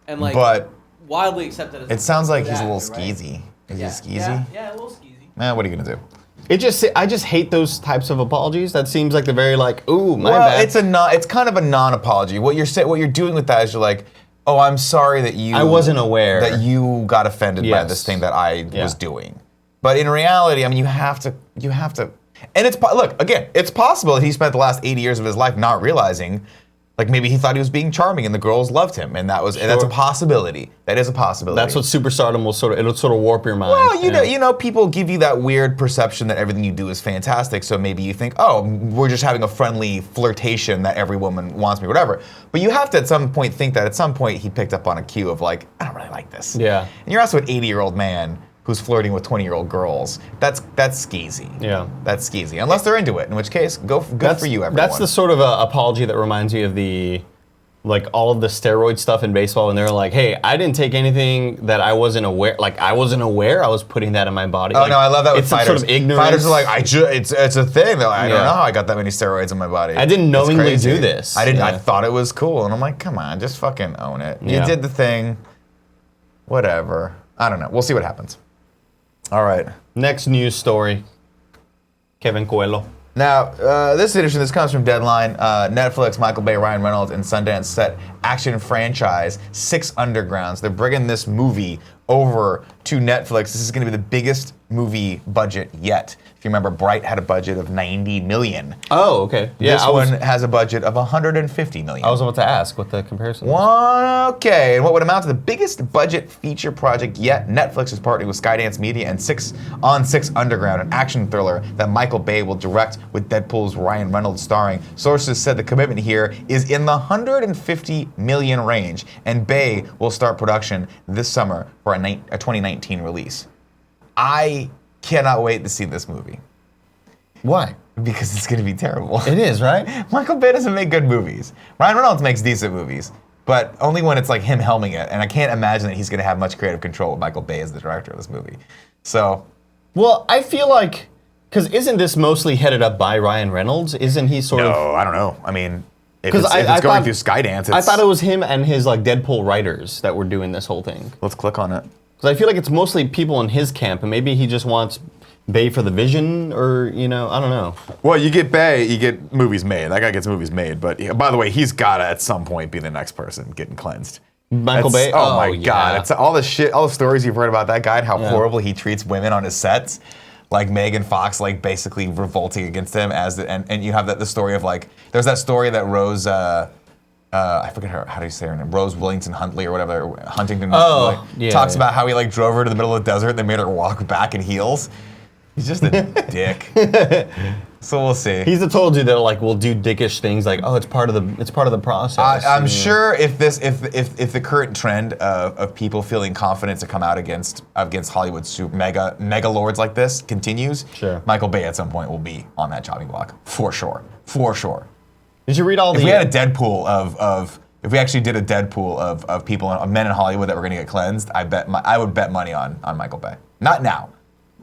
And like, but widely accepted as it sounds like he's a actor, little right? skeezy. Is he skeezy? Yeah, a little skeezy. What are you gonna do? I just hate those types of apologies. That seems like the very like, ooh, my Well, bad. it's kind of a non-apology. What you're doing with that is you're like, oh, I'm sorry that you... I wasn't aware. That you got offended by this thing that I was doing. But in reality, I mean, you have to... And look, again, it's possible that he spent the last 80 years of his life not realizing, like maybe he thought he was being charming and the girls loved him, and that's a possibility. That is a possibility. That's what superstardom will it'll sort of warp your mind. Well, you know, people give you that weird perception that everything you do is fantastic, so maybe you think, oh, we're just having a friendly flirtation that every woman wants me, whatever. But you have to at some point think that at some point he picked up on a cue of like, I don't really like this. Yeah. And you're also an 80-year-old man who's flirting with 20-year-old girls. That's skeezy. Yeah. That's skeezy. Unless they're into it, in which case, good for you, everyone. That's the sort of apology that reminds me of the, like, all of the steroid stuff in baseball when they're like, hey, I didn't take anything that I wasn't aware, I was putting that in my body. Oh, like, no, I love that with it's fighters. Sort of ignorance. Fighters are like, it's a thing. They're like, I don't know how I got that many steroids in my body. I didn't It's knowingly crazy. do this. I didn't. Yeah. I thought it was cool, and I'm like, come on, just fucking own it. Yeah. You did the thing. Whatever. I don't know. We'll see what happens. All right. Next news story. Kevin Coello. Now, this edition, this comes from Deadline. Netflix, Michael Bay, Ryan Reynolds, and Sundance set action franchise, Six Undergrounds. They're bringing this movie over to Netflix. This is going to be the biggest movie budget yet. If you remember, Bright had a budget of $90 million. Oh, okay. Yeah, This one has a budget of $150 million. I was about to ask what the comparison was. Well, okay, and what would amount to the biggest budget feature project yet, Netflix is partnering with Skydance Media and Six Underground, an action thriller that Michael Bay will direct with Deadpool's Ryan Reynolds starring. Sources said the commitment here is in the $150 million range, and Bay will start production this summer for a 2019 release. I cannot wait to see this movie. Why? Because it's going to be terrible. It is, right? Michael Bay doesn't make good movies. Ryan Reynolds makes decent movies, but only when it's like him helming it. And I can't imagine that he's going to have much creative control with Michael Bay as the director of this movie. So, well, I feel like, because isn't this mostly headed up by Ryan Reynolds? Isn't he sort of? no, I don't know. I mean, if it's I going thought- through Skydance, I thought it was him and his like Deadpool writers that were doing this whole thing. Let's click on it. Because I feel like it's mostly people in his camp, and maybe he just wants Bay for the vision, or, you know, I don't know. Well, you get Bay, you get movies made. That guy gets movies made. But by the way, he's got to at some point be the next person getting cleansed. Michael Bay? Oh my yeah. God. It's all the shit, all the stories you've heard about that guy and how horrible he treats women on his sets. Like Megan Fox, like basically revolting against him and you have the story of like, there's that story that Rose, I forget how do you say her name? Rose Willington Huntley or whatever, Huntington. Talks about how he like drove her to the middle of the desert and they made her walk back in heels. He's just a dick. So we'll see. He's the total dude that like will do dickish things like, oh, it's part of the process. I'm sure if the current trend of people feeling confident to come out against Hollywood mega lords like this continues, sure, Michael Bay at some point will be on that chopping block for sure. For sure. Did you read all If we had a Deadpool if we actually did a Deadpool of people, men in Hollywood that were going to get cleansed, I would bet money on Michael Bay. Not now,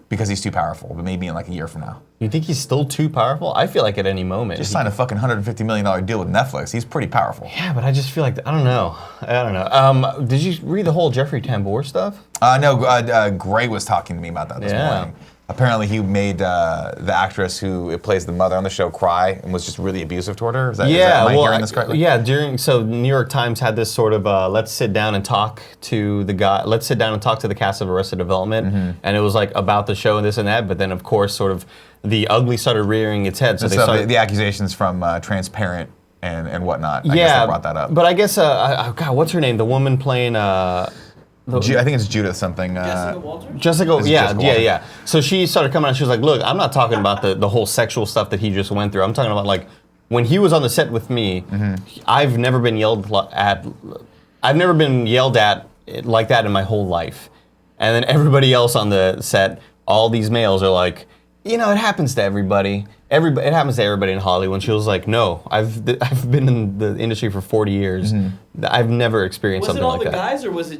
because he's too powerful, but maybe in like a year from now. You think he's still too powerful? I feel like at any moment. Just signed a fucking $150 million deal with Netflix. He's pretty powerful. Yeah, but I just feel like, I don't know. Did you read the whole Jeffrey Tambor stuff? No, Gray was talking to me about that this morning. Apparently he made the actress who plays the mother on the show cry and was just really abusive toward her. Am I hearing this correctly? Yeah, so New York Times had this sort of, let's sit down and talk to the cast of Arrested Development, and it was like about the show and this and that, but then of course sort of the ugly started rearing its head. So the accusations from Transparent and whatnot. I guess they brought that up. But I guess, God, what's her name? The woman playing... I think it's Judith something. Jessica Walter? Jessica, Jessica Walter. yeah. So she started coming out and she was like, look, I'm not talking about the whole sexual stuff that he just went through. I'm talking about like, when he was on the set with me, I've never been yelled at like that in my whole life. And then everybody else on the set all these males are like, it happens to everybody. It happens to everybody in Hollywood. And she was like, no, I've been in the industry for 40 years. I've never experienced something like that. Was it all the guys or was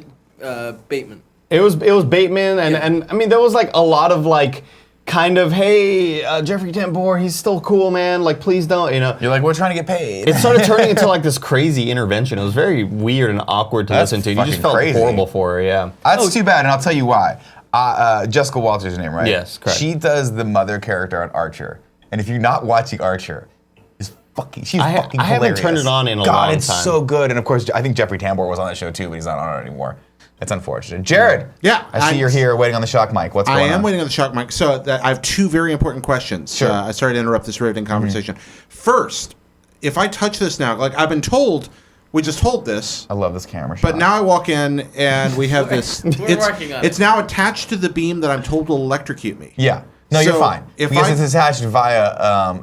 it Bateman? It was Bateman, and I mean, there was like a lot of like, kind of, hey, Jeffrey Tambor, he's still cool, man. Like, please don't, You're like, we're trying to get paid. It started turning into like this crazy intervention. It was very weird and awkward to listen to. You just felt horrible for her, yeah. That's too bad, and I'll tell you why. Jessica Walter's name, right? Yes, correct. She does the mother character on Archer, and if you're not watching Archer, she's fucking hilarious. I haven't turned it on in a long time. God, it's so good, and of course, I think Jeffrey Tambor was on that show too, but he's not on it anymore. It's unfortunate. Jared. Yeah. I see you're here waiting on the shock mic. What's going on? I am waiting on the shock mic. So I have two very important questions. Sure. I started to interrupt this riveting conversation. First, if I touch this now, like I've been told, we just hold this. I love this camera shot. But now I walk in and we have this. We're working on it. It's now attached to the beam that I'm told will electrocute me. Yeah. No, So you're fine. if Because I- it's attached via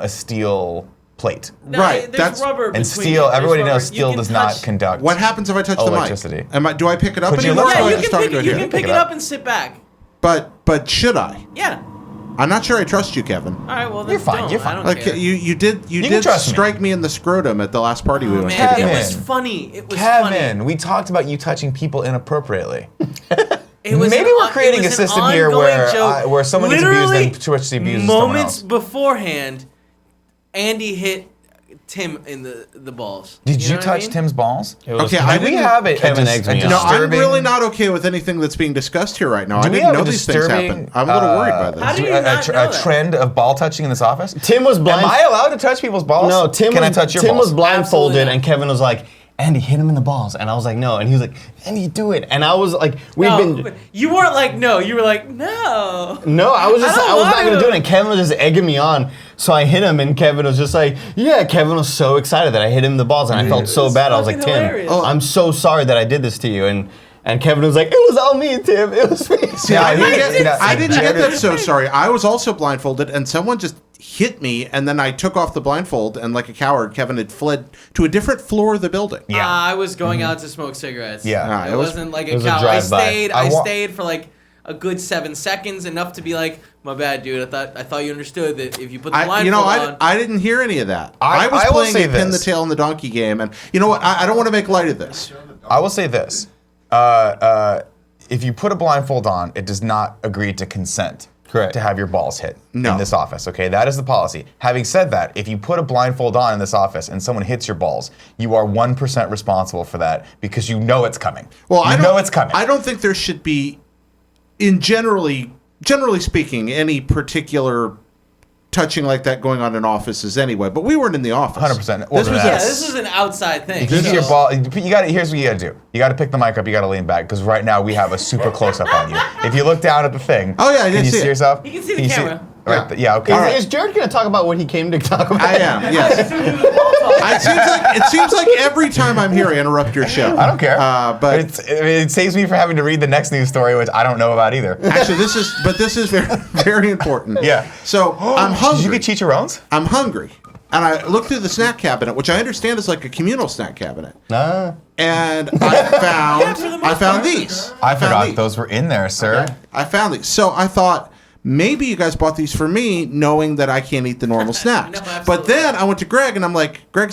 a steel plate. No, Right, There's that's- rubber And between steel, it. There's everybody rubber. knows You steel can does not touch- conduct What happens if I touch electricity. the mic? Do I pick it up Put your anymore? lips or do on I Yeah, it. just talk to it you here? can pick it up and sit back. But should I? Yeah. I'm not sure I trust you, Kevin. All right, well, then You're fine, don't. you're fine. I don't Like care. you did can trust me. strike me in the scrotum at the last party we Oh, went man, to. it was Kevin. funny. It was funny. Kevin, we talked about you touching people inappropriately. It was Maybe an we're creating it a was an system here ongoing where joke. where someone gets abused Literally, and Twitch abuses someone moments else. beforehand, Andy hit Tim in the balls. Did you know what I touch mean? Tim's balls? Okay, I Do we didn't. have it? Kevin eggs me No, out. I'm really not okay with anything that's being discussed here right now. Do I we didn't have know a these things disturbing, happen. I'm a little worried by this. How do you a not know that? trend of ball touching in this office? Tim was blind. Am I allowed to touch people's balls? No, Tim Can was, I touch your Tim balls? was blindfolded, Absolutely not. and Kevin was like, Andy, hit him in the balls. And I was like, no. And he was like, Andy, do it. And I was like, No, you weren't like no. You were like no. No, I was I don't not want gonna to. do it. And Kevin was just egging me on. So I hit him, and Kevin was just like, yeah. Kevin was so excited that I hit him in the balls, and I felt so bad. I was like, fucking Tim, hilarious. I'm so sorry that I did this to you. And Kevin was like, it was all me, Tim. It was me. See, I didn't get Jared- that so sorry. I was also blindfolded, and someone just hit me, and then I took off the blindfold, and like a coward, Kevin had fled to a different floor of the building. Yeah. I was going out to smoke cigarettes. Yeah. It wasn't like it a was a cow. I drive-by. stayed. I I wa- stayed for like a good 7 seconds, enough to be like, my bad, dude. I thought you understood that if you put the blindfold on. I didn't hear any of that. I was will playing say a pin the this. tail and the donkey game, and you know what? I don't want to make light of this. I will say this. If you put a blindfold on, it does not agree to consent. Correct. To have your balls hit No. in this office, okay? That is the policy. Having said that, if you put a blindfold on in this office and someone hits your balls, you are 1% responsible for that because you know it's coming. Well, you know it's coming. I don't think there should be, generally speaking, any particular touching like that going on in offices anyway. But we weren't in the office. 100%. This was yeah, a- this is an outside thing. This is So- your ball. Here's what you gotta do. You gotta pick the mic up. You gotta lean back because right now we have a super close up on you. If you look down at the thing, Oh, yeah, I can did you see see it. yourself? You can see the camera. Right. Yeah. Okay. Is Jared going to talk about what he came to talk about? I am. Yes. It seems like every time I'm here, I interrupt your show. I don't care. But it saves me from having to read the next news story, which I don't know about either. actually, this is very, very important. Yeah. So I'm hungry. Did you get chicharrones? I'm hungry. And I looked through the snack cabinet, which I understand is like a communal snack cabinet. And I found these. I found forgot these. those were in there, sir. I found these. So I thought maybe you guys bought these for me, knowing that I can't eat the normal snacks. No, But then I went to Greg, and I'm like, Greg,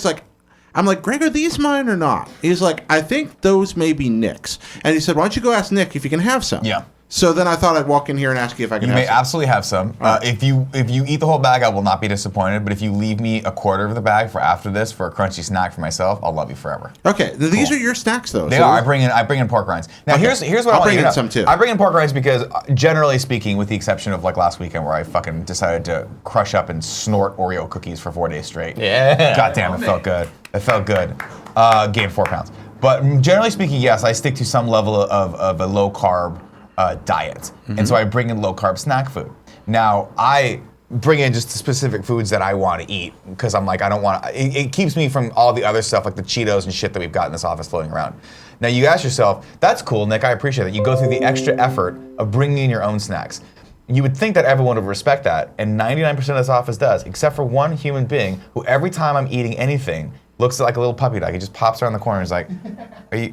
are these mine or not? He's like, I think those may be Nick's. And he said, why don't you go ask Nick if you can have some? Yeah. So then I thought I'd walk in here and ask you if I can You have may some. absolutely have some. If you eat the whole bag, I will not be disappointed. But if you leave me a quarter of the bag for after this for a crunchy snack for myself, I'll love you forever. Okay, these are your snacks, though. They So- are. I bring in pork rinds. Now Okay. here's what I'll I want bring you to in know. some, too. I bring in pork rinds because generally speaking, with the exception of like last weekend where I fucking decided to crush up and snort Oreo cookies for 4 days straight. Yeah. God damn, it felt good. It felt good. Gained 4 pounds. But generally speaking, yes, I stick to some level of a low carb diet. And so I bring in low carb snack food. Now, I bring in just the specific foods that I want to eat because I'm like, I don't want to, it keeps me from all the other stuff like the Cheetos and shit that we've got in this office floating around. Now, you ask yourself, that's cool, Nick, I appreciate that. You go through the extra effort of bringing in your own snacks. You would think that everyone would respect that, and 99% of this office does, except for one human being who every time I'm eating anything looks like a little puppy dog. He just pops around the corner and is like, are you...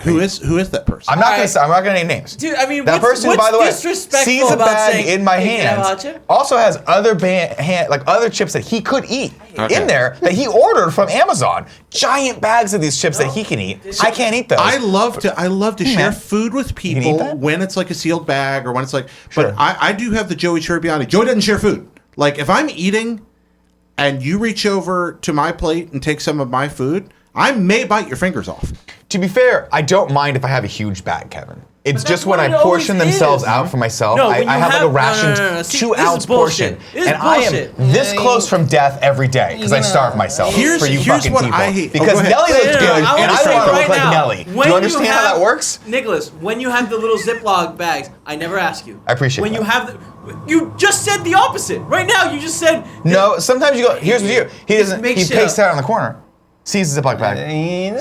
Who is that person? I'm not gonna name names. Dude, I mean, that person, what's by the way, disrespectful sees a about bag saying, in my "Hey, can I have a hot hands. chip?" Also has other chips that he could eat in there that he ordered from Amazon. Giant bags of these chips that he can eat. I can't eat those. I love to share food with eat people that? when it's like a sealed bag or when it's like. Sure. But I do have the Joey Tribbiani. Joey doesn't share food. Like if I'm eating, and you reach over to my plate and take some of my food, I may bite your fingers off. To be fair, I don't mind if I have a huge bag, Kevin. It's But just that's when what I it portion always themselves is. out for myself. No, I when you have like a have- rationed no. See, 2 this is ounce bullshit. portion. This is And I bullshit. am this close from death every day because I starve myself Here's- for you here's fucking what people. I hate. Because go ahead. Nelly looks No, good, no, and I wanna I say don't want to right look like now, Nelly. Do when you understand how have- that works? Nicholas, when you have the little Ziploc bags, I never ask you. I appreciate when that. you have you just said the opposite. Right now, you just said No, sometimes you go, here's what you do. He doesn't, make he shit pastes up. out on the corner. Sees the Ziploc bag.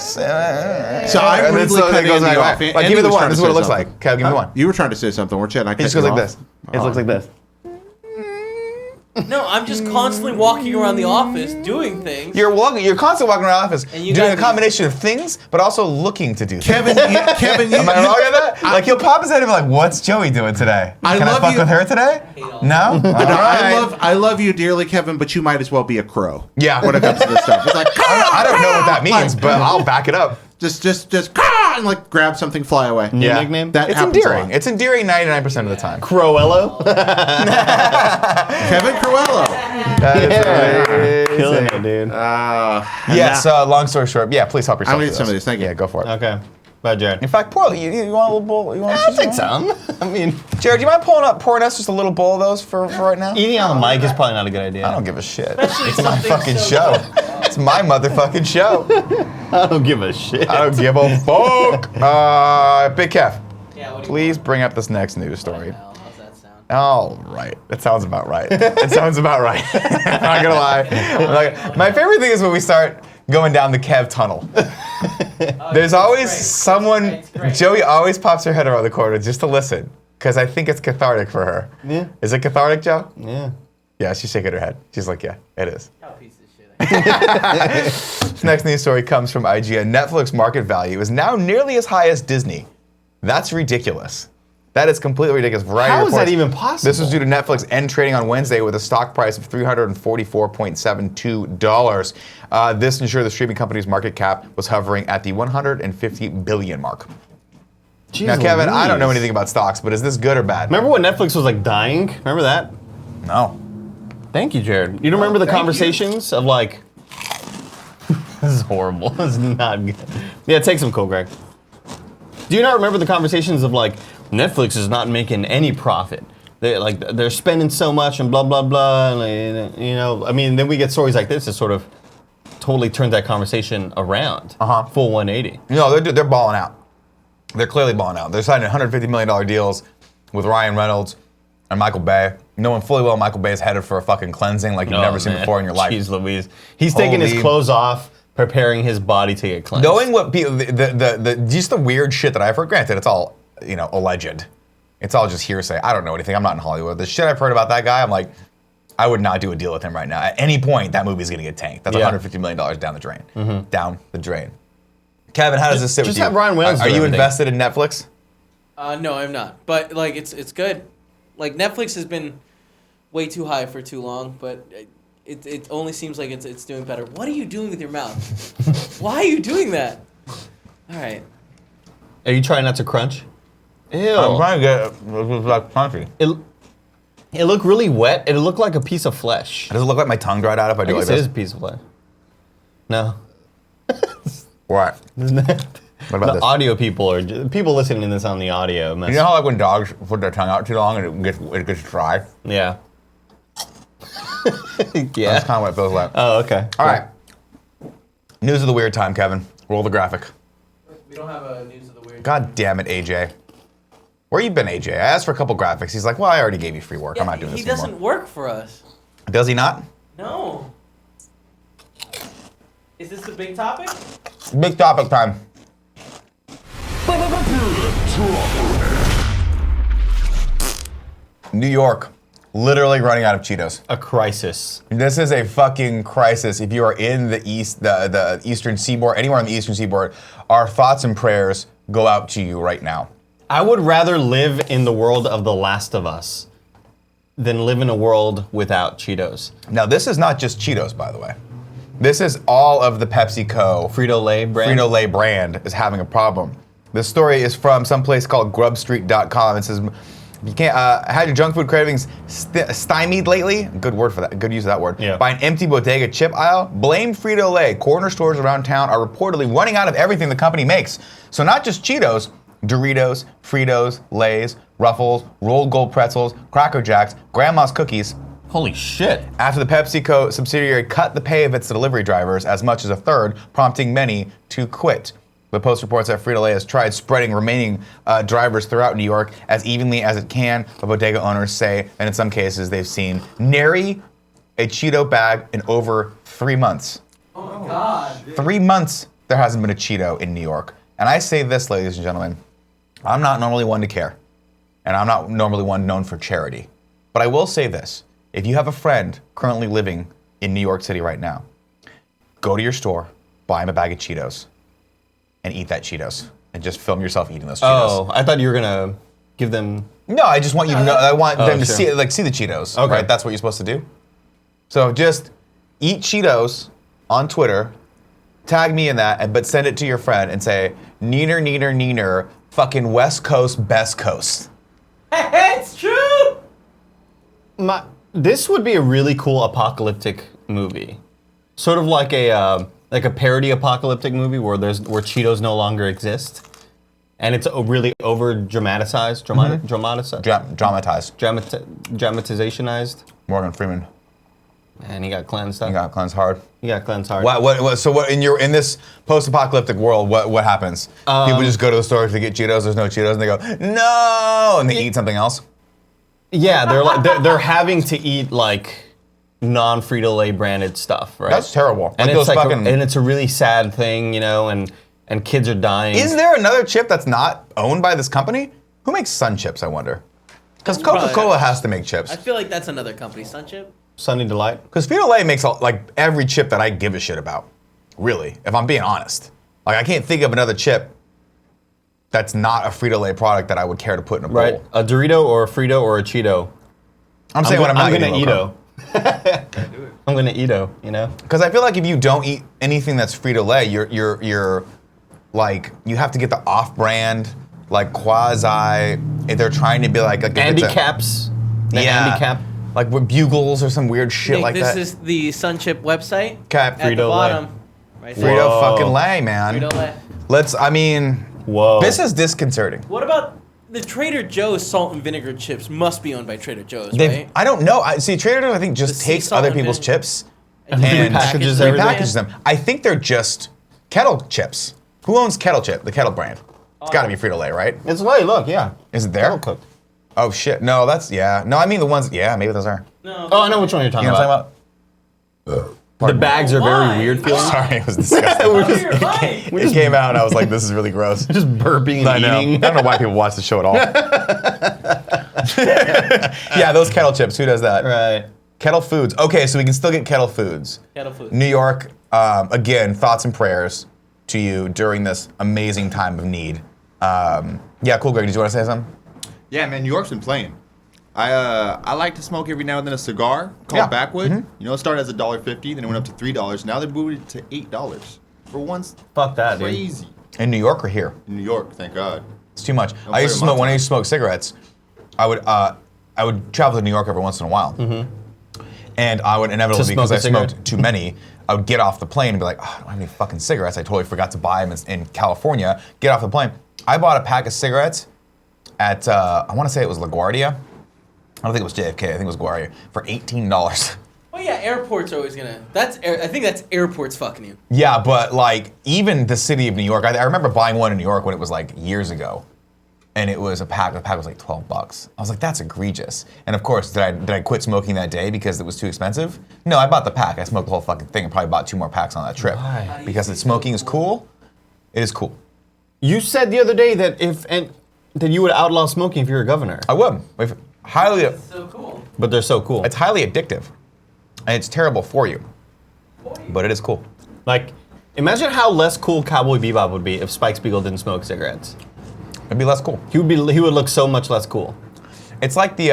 So I'm And then rudely slowly cutting goes Andy back. off. Like, Andy give me the was one. trying This is to what it say looks something. like. Kev, give me the one. You were trying to say something, weren't you? And I He just cut goes you like off? this. It just looks like this. no. I'm just constantly walking around the office doing things. You're constantly walking around the office And you doing got a these- combination of things, but also looking to do things. Kevin, you, Am I wrong on that? Like he'll pop his head and be like, "What's Joey doing today? I Can I love fuck you- with her today? No? All right. I love you dearly, Kevin, but you might as well be a crow. Yeah. When it comes to this stuff, it's like I don't know what that means, but I'll back it up. just and like grab something, fly away. New Yeah. nickname? That It's happens a endearing. lot. It's endearing 99% of the time. Croello. Kevin Coello. Killing it, dude. Yes, long story short, yeah, please help yourself. I'm gonna to get some of this. Thank you. Yeah, go for it. Okay. Bye, Jared. In fact, pour, you want a little bowl? You want I'll take some. I mean, Jared, do you mind pouring us just a little bowl of those for right now? eating on the mic is probably not a good idea. I don't give a shit. Especially It's my something fucking so show. It's my motherfucking show. I don't give a shit. I don't give a fuck. Big Kev, Yeah, what do you please bring up this next news story. want? How's that sound? All right. That sounds about right. It sounds about right. I'm not gonna lie. My favorite thing is when we start going down the Kev tunnel. There's always someone. It's great. Joey always pops her head around the corner just to listen, because I think it's cathartic for her. Yeah. Is it cathartic, Joe? Yeah. Yeah, she's shaking her head. She's like, yeah, it is. Oh, piece of shit. This next news story comes from IGN. Netflix market value is now nearly as high as Disney. That's ridiculous. That is completely ridiculous. Variety How is that reports- even possible? This was due to Netflix end trading on Wednesday with a stock price of $344.72. This ensured the streaming company's market cap was hovering at the 150 billion mark. Jeez Now, Kevin, I don't know Louise. anything about stocks, but is this good or bad? Remember when Netflix was like dying? Remember that? No. Thank you, Jared. You don't remember the conversations of like, this is horrible. This is not good. Yeah, take some coke, Greg. Do you not remember the conversations of like, Netflix is not making any profit? They're spending so much and blah blah blah. And, you know, I mean, then we get stories like this that sort of totally turns that conversation around. Full 180. No, they're balling out. They're clearly balling out. They're signing $150 million deals with Ryan Reynolds and Michael Bay, knowing fully well Michael Bay is headed for a fucking cleansing like you've never seen before in your life. Jeez Louise. He's taking his Holy- clothes off, preparing his body to get cleansed. Knowing what people, just the weird shit that I've heard. Granted, it's all alleged. It's all just hearsay. I don't know anything. I'm not in Hollywood. The shit I've heard about that guy, I'm like, I would not do a deal with him right now. At any point, that movie's gonna get tanked. That's Yeah. $150 million down the drain. Down the drain. Kevin, how does this sit Just with you? have Ryan Reynolds Are do you everything. invested in Netflix? No, I'm not. But like, it's good. Like Netflix has been way too high for too long, but it only sees like it's doing better. What are you doing with your mouth? Why are you doing that? All right. Are you trying not to crunch? Ew. I'm trying to get like crunchy. It looked really wet. It looked like a piece of flesh. Does it look like my tongue dried out if I I do like guess it is this? a piece of flesh. No. What? Isn't it? What about The this? audio people are people listening to this on the audio. You know how like when dogs put their tongue out too long and it gets dry? Yeah. That's Yeah. kind of what it feels like. Oh, okay. All right. News of the weird time, Kevin. Roll the graphic. We don't have a news of the weird. God damn it, AJ. Where you been, AJ? I asked for a couple graphics. He's like, well, I already gave you free work. I'm not doing he this anymore. doesn't work for us. Does he not? No. Is this the big topic? Big topic time. New York, literally running out of Cheetos. A crisis. This is a fucking crisis. If you are in the eastern seaboard, anywhere on the eastern seaboard, our thoughts and prayers go out to you right now. I would rather live in the world of The Last of Us than live in a world without Cheetos. Now, this is not just Cheetos, by the way. This is all of the PepsiCo Frito-Lay brand? Frito-Lay brand is having a problem. This story is from some place called grubstreet.com. It says, you can't, had your junk food cravings stymied lately? Good word for that, good use of that word. Yeah. By an empty bodega chip aisle? Blame Frito-Lay. Corner stores around town are reportedly running out of everything the company makes. So not just Cheetos, Doritos, Fritos, Lay's, Ruffles, rolled gold pretzels, Cracker Jacks, Grandma's cookies. Holy shit. After the PepsiCo subsidiary cut the pay of its delivery drivers as much as a third, prompting many to quit. The Post reports that Frito-Lay has tried spreading remaining drivers throughout New York as evenly as it can, but bodega owners say that in some cases they've seen nary a Cheeto bag in over 3 months. Oh my God. 3 months there hasn't been a Cheeto in New York. And I say this, ladies and gentlemen, I'm not normally one to care, and I'm not normally one known for charity. But I will say this, if you have a friend currently living in New York City right now, go to your store, buy him a bag of Cheetos, and eat that Cheetos, and just film yourself eating those Cheetos. Oh, I thought you were gonna give them... No, I just want you to know, I want them to sure. see the Cheetos, Okay. right? That's what you're supposed to do. So just eat Cheetos on Twitter, tag me in that, but send it to your friend and say, neener, fucking West Coast, best coast. It's true. This would be a really cool apocalyptic movie. Sort of like a parody apocalyptic movie where Cheetos no longer exist. And it's a really over-dramatized, dramatizationized. Morgan Freeman. Man, he got cleansed up. You got cleansed hard. He got cleansed hard. So what in this post-apocalyptic world, what happens? People just go to the store to get Cheetos. There's no Cheetos, and they go no, and they eat something else. Yeah, they're having to eat like non-Frito-Lay branded stuff, right? That's terrible. And Like it's those and it's a really sad thing, you know, and kids are dying. Is there another chip that's not owned by this company? Who makes Sun Chips? I wonder. Because Coca-Cola has to make chips. I feel like that's another company, Sunchip. Sunny Delight. Because Frito-Lay makes like every chip that I give a shit about. Really, if I'm being honest. Like I can't think of another chip that's not a Frito-Lay product that I would care to put in a bowl. Right, a Dorito or a Frito or a Cheeto. I'm saying when I'm not gonna eating Eato. I'm gonna Eato, you know? Because I feel like if you don't eat anything that's Frito-Lay, you're like, you have to get the off-brand, like quasi, if they're trying to be like Handicaps. Handicap. Like with Bugles or some weird shit Nick, like that. This is the Sunchip website. Cap At the Frito-Lay. bottom. Right there. Frito fucking Lay, man. Frito-Lay. Whoa. This is disconcerting. What about the Trader Joe's salt and vinegar chips? Must be owned by Trader Joe's, right? I don't know. See, Trader Joe's I think just The sea takes salt other and people's vinegar. chips And repackages everything. repackages them. I think they're just kettle chips. Who owns Kettle Chip, the Kettle brand? It's got to be Frito-Lay, right? It's Lay, look, yeah. Is it there? Kettle cooked. Oh shit! No, that's No, I mean the ones. Yeah, maybe those are. No. Oh, I know which one you're talking You know about. what I'm talking The bags are Why? very weird feeling. Sorry, it was disgusting. You're right. It came out and I was like, this is really gross. Just burping and I know. eating. I don't know why people watch the show at all. Yeah, those Kettle chips. Who does that? Right. Kettle Foods. Okay, so we can still get Kettle Foods. Kettle Foods. New York, again, thoughts and prayers to you during this amazing time of need. Yeah, cool, Greg. Did you want to say something? Yeah, man, New York's been playing. I like to smoke every now and then a cigar called Yeah. Backwood. Mm-hmm. You know, it started as $1.50, then it went up to $3. Now they moved it to $8 for once. Fuck that, dude. Crazy. In New York or here? In New York, thank God. It's too much. Don't I used to play smoke my when I time. used to smoke cigarettes. I would travel to New York every once in a while, and I would inevitably, To smoke because I a cigarette. smoked too many, I would get off the plane and be like, oh, I don't have any fucking cigarettes. I totally forgot to buy them in California. Get off the plane. I bought a pack of cigarettes at I want to say it was LaGuardia. I don't think it was JFK. I think it was LaGuardia for $18. Oh yeah, airports are always gonna. I think that's airports fucking you. Yeah, but like even the city of New York, I remember buying one in New York when it was like years ago, and it was a pack. The pack was like $12. I was like, that's egregious. And of course, did I quit smoking that day because it was too expensive? No, I bought the pack. I smoked the whole fucking thing and probably bought 2 more packs on that trip. Why? Because the smoking is cool. It is cool. You said the other day that that you would outlaw smoking if you were governor. I would. So cool. But they're so cool. It's highly addictive, and it's terrible for you. But it is cool. Like, Imagine how less cool Cowboy Bebop would be if Spike Spiegel didn't smoke cigarettes. It'd be less cool. He would look so much less cool. It's like the,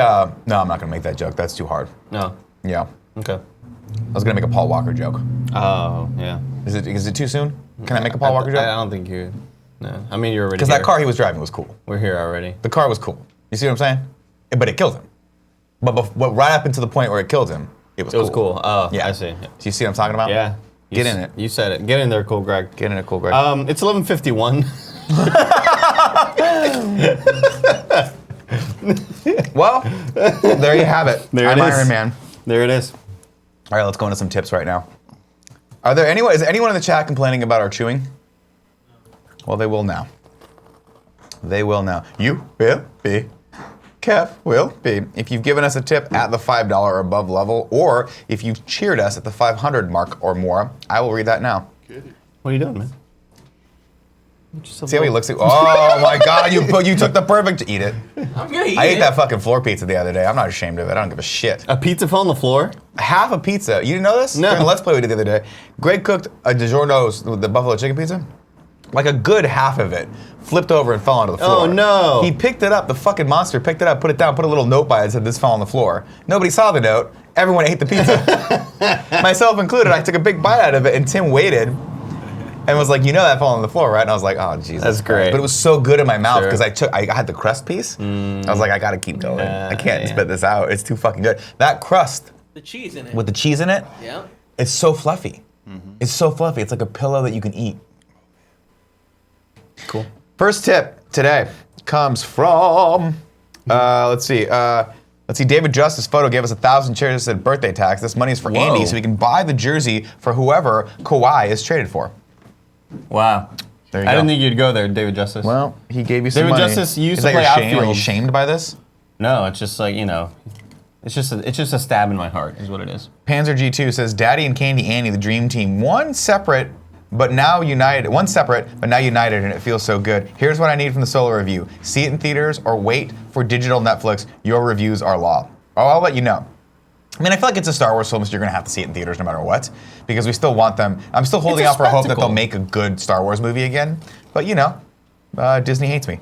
no, I'm not gonna make that joke. That's too hard. No. Yeah. Okay. I was gonna make a Paul Walker joke. Oh, yeah. Is it too soon? Can I make a Paul Walker joke? I don't think you. No. I mean, you're already. Because that car he was driving was cool. We're here already. The car was cool. You see what I'm saying? But it killed him. But right up until the point where it killed him, it was cool. It was cool. Oh, Yeah. I see. Do you see what I'm talking about? Yeah. Get in it. You said it. Get in there, cool Greg. Get in it, cool, Greg. It's 11:51. Well, there you have it. There I'm it is. Iron Man. There it is. All right, let's go into some tips right now. Is anyone in the chat complaining about our chewing? Well, they will now. They will now. You will be. Kev will be. If you've given us a tip at the $5 or above level, or if you've cheered us at the 500 mark or more, I will read that now. What are you doing, man? See how he looks at. Oh my God! You took the perfect. Eat it. I'm gonna eat I ate it. that fucking floor pizza the other day. I'm not ashamed of it. I don't give a shit. A pizza fell on the floor? Half a pizza. You didn't know this? No. During the Let's Play we did the other day. Greg cooked a DiGiorno's, the buffalo chicken pizza. Like a good half of it flipped over and fell onto the floor. Oh, no. He picked it up. The fucking monster picked it up, put it down, put a little note by it, and said this fell on the floor. Nobody saw the note. Everyone ate the pizza. Myself included. I took a big bite out of it, and Tim waited and was like, that fell on the floor, right? And I was like, oh, Jesus. That's great. But it was so good in my mouth Sure. because I had the crust piece. I was like, I gotta keep going. I can't spit this out. It's too fucking good. That crust The cheese in it. with the cheese in it, Yeah. it's so fluffy. It's so fluffy. It's like a pillow that you can eat. Cool. First tip today comes from, let's see, David Justice Photo gave us 1,000 shares and said birthday tax. This money is for Whoa. Andy so he can buy the jersey for whoever Kawhi is traded for. Wow. There you I go. didn't think you'd go there, David Justice. Well, he gave you some David money. Justice used Is to that play your shame? Are you outfield. shamed by this? No, it's just like, it's just a stab in my heart is what it is. Panzer G2 says, Daddy and Candy Andy, the dream team, one separate, but now united, and it feels so good. Here's what I need from the solo review. See it in theaters or wait for digital Netflix. Your reviews are law. Oh, I'll let you know. I mean, I feel like it's a Star Wars film, so you're going to have to see it in theaters no matter what, because we still want them. I'm still holding out for hope that they'll make a good Star Wars movie again, but Disney hates me.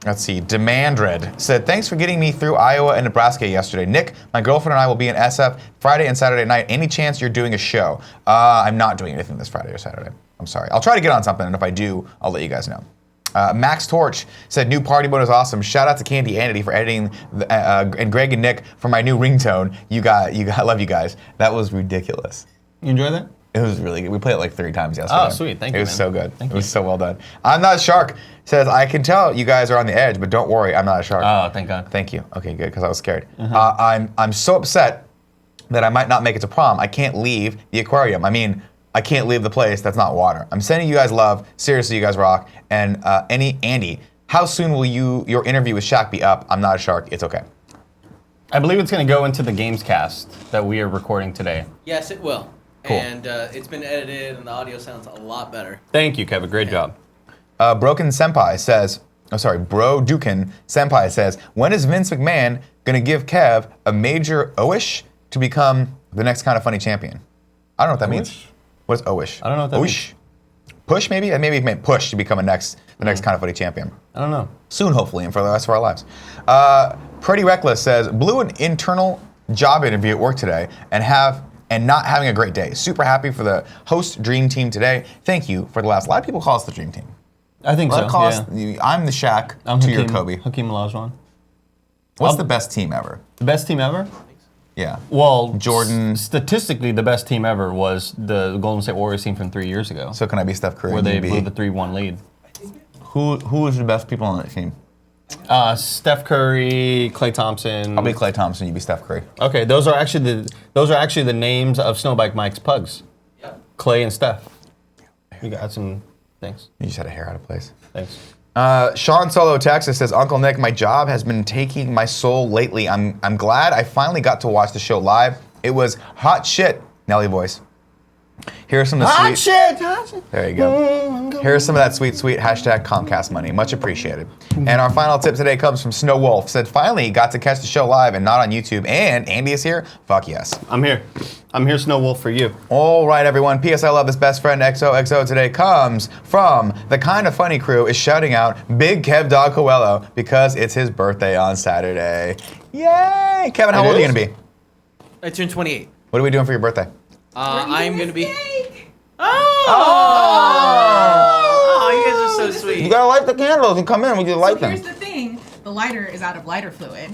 Let's see, Demandred said, thanks for getting me through Iowa and Nebraska yesterday. Nick, my girlfriend and I will be in SF Friday and Saturday night. Any chance you're doing a show? I'm not doing anything this Friday or Saturday. I'm sorry. I'll try to get on something, and if I do, I'll let you guys know. Max Torch said, new party mode is awesome. Shout out to Candy Anity for editing, and Greg and Nick for my new ringtone. I love you guys. That was ridiculous. You enjoy that? It was really good. We played it like 3 times yesterday. Oh, sweet. Thank you, It was man. so good. Thank It was you. so well done. I'm not a shark. Says, I can tell you guys are on the edge, but don't worry, I'm not a shark. Oh, thank God. Thank you. Okay, good, because I was scared. I'm so upset that I might not make it to prom. I can't leave the aquarium. I mean, I can't leave the place that's not water. I'm sending you guys love. Seriously, you guys rock. And Andy, how soon will your interview with Shaq be up? I'm not a shark. It's okay. I believe it's going to go into the games cast that we are recording today. Yes, it will. Cool. And it's been edited, and the audio sounds a lot better. Thank you, Kevin. Great job. Broken Senpai says, Bro Dukin Senpai says, when is Vince McMahon going to give Kev a major owish to become the next Kind of Funny champion? I don't know what that means. What is owish? I don't know what that means. Push, maybe? Maybe it meant push to become the next Kind of Funny champion. I don't know. Soon, hopefully, and for the rest of our lives. Pretty Reckless says, blew an internal job interview at work today and not having a great day. Super happy for the host dream team today. Thank you for the last. A lot of people call us the dream team. I think so, I'm the Shaq I'm to Hakeem, your Kobe. Hakeem Olajuwon. What's the best team ever? The best team ever? Yeah. Well, Jordan. Statistically, the best team ever was the Golden State Warriors team from 3 years ago, So can I be Steph Curry? where and they you be- blew the 3-1 lead. Who is the best people on that team? Steph Curry, Klay Thompson. I'll be Klay Thompson. You be Steph Curry. Okay, those are actually the names of Snowbike Mike's pugs. Yep. Clay and Steph. You got some. Thanks. You just had a hair out of place. Thanks. Sean Solo Texas says, Uncle Nick, my job has been taking my soul lately. I'm glad I finally got to watch the show live. It was hot shit, Nelly voice. Here's some of the Hot sweet. shit, hot shit. There you go. Here's some of that sweet hashtag Comcast money. Much appreciated. And our final tip today comes from Snow Wolf. Said, finally got to catch the show live and not on YouTube. And Andy is here. Fuck yes. I'm here. I'm here, Snow Wolf, for you. All right, everyone. P.S. I love this best friend XOXO today comes from the Kind of Funny crew is shouting out Big Dawg Coello because it's his birthday on Saturday. Yay! Kevin, how old are you going to be? I turned 28. What are we doing for your birthday? I'm going to be... Cake. Oh, you guys are so sweet. You got to light the candles and come in. We can light Here's them. the thing. The lighter is out of lighter fluid.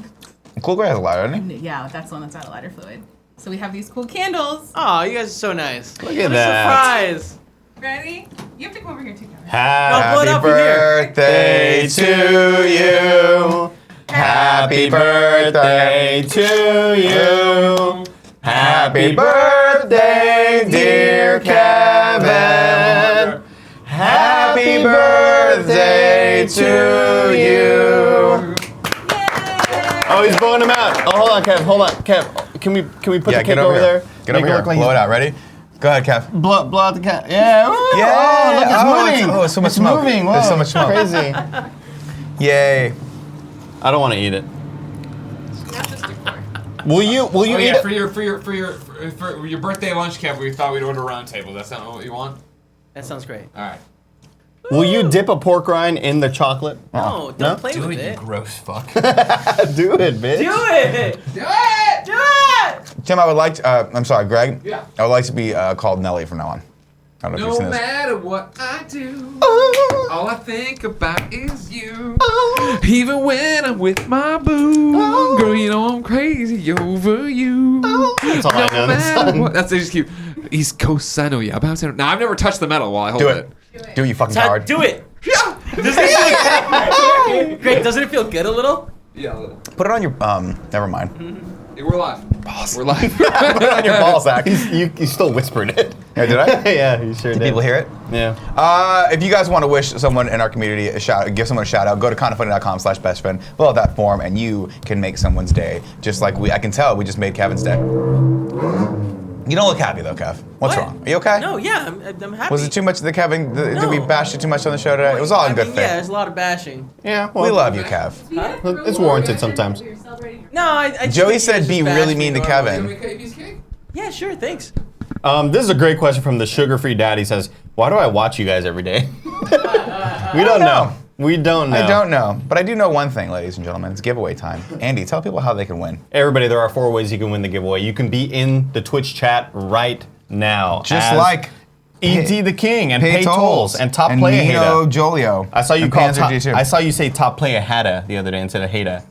Cool guy has a lighter, doesn't he? Yeah, that's the one that's out of lighter fluid. So we have these cool candles. Oh, you guys are so nice. Look at What a that. surprise. Ready? You have to come over here too, Kevin. blow it Happy up from here. birthday to you. Happy birthday to you. Happy birthday, dear Kevin. Happy birthday to you. Oh, he's blowing him out. Oh, hold on, Kev. Hold on, Kev. Can we put the cake over there? Get over Make it here. look like Blow he's- it out. Ready? Go ahead, Kev. Blow out the cat. Yeah. Ooh. Yeah. Oh, look, it's moving. Oh, so much it's smoke. moving. There's so Whoa, much smoke. Crazy. Yay. I don't want to eat it. That's just decor. Will you Oh eat yeah, it? for your birthday lunch, Kev, we thought we'd order a round table. That's not what you want? That sounds great. All right. Will you dip a pork rind in the chocolate? No, don't No? play Do with it, you it. gross fuck. Do it, bitch. Do it! Do it! Do it! Tim, I would like to, I'm sorry, Greg. Yeah. I would like to be called Nelly from now on. I don't know if you've No seen this. matter what I do, all I think about is you. Even when I'm with my boo, girl, you know I'm crazy over you. That's all I know. No matter what. That's just cute. East Coast, I know you. Now I've never touched the metal while I hold Do it. Do it, you fucking coward. Do it! Yeah. Doesn't it feel, Greg, doesn't it feel good a little? Yeah. Put it on your, never mind. We're live. We're live. Put it on your ball sack. You still whispered it. Yeah, did I? Yeah, you sure did. People hear it? Yeah. If you guys want to wish someone in our community a shout, give someone a shout out, go to kindoffunny.com/bestfriend, fill out that form, and you can make someone's day. Just like I can tell we just made Kevin's day. You don't look happy though, Kev. What's What? wrong? Are you okay? No, yeah, I'm happy. Was it too much of the Kevin? Did we No. bash you too much on the show today? It was all in good faith. Yeah, there's a lot of bashing. Yeah. We love you, Kev. It's warranted sometimes. No, I just Joey think said you be guys really bash mean me to normally. Kevin. Yeah, sure, thanks. This is a great question from the sugar-free daddy. Says, "Why do I watch you guys every day?" We don't know. We don't know. I don't know, but I do know one thing, ladies and gentlemen. It's giveaway time. Andy, tell people how they can win. Everybody, there are 4 ways you can win the giveaway. You can be in the Twitch chat right now. Just as like E.T. the King and Pay Tolls and Top and Play a Nino Hater. Jolio. I saw you and call Panzer top, G2. I saw you say Top Play a Hatter the other day instead of Hater.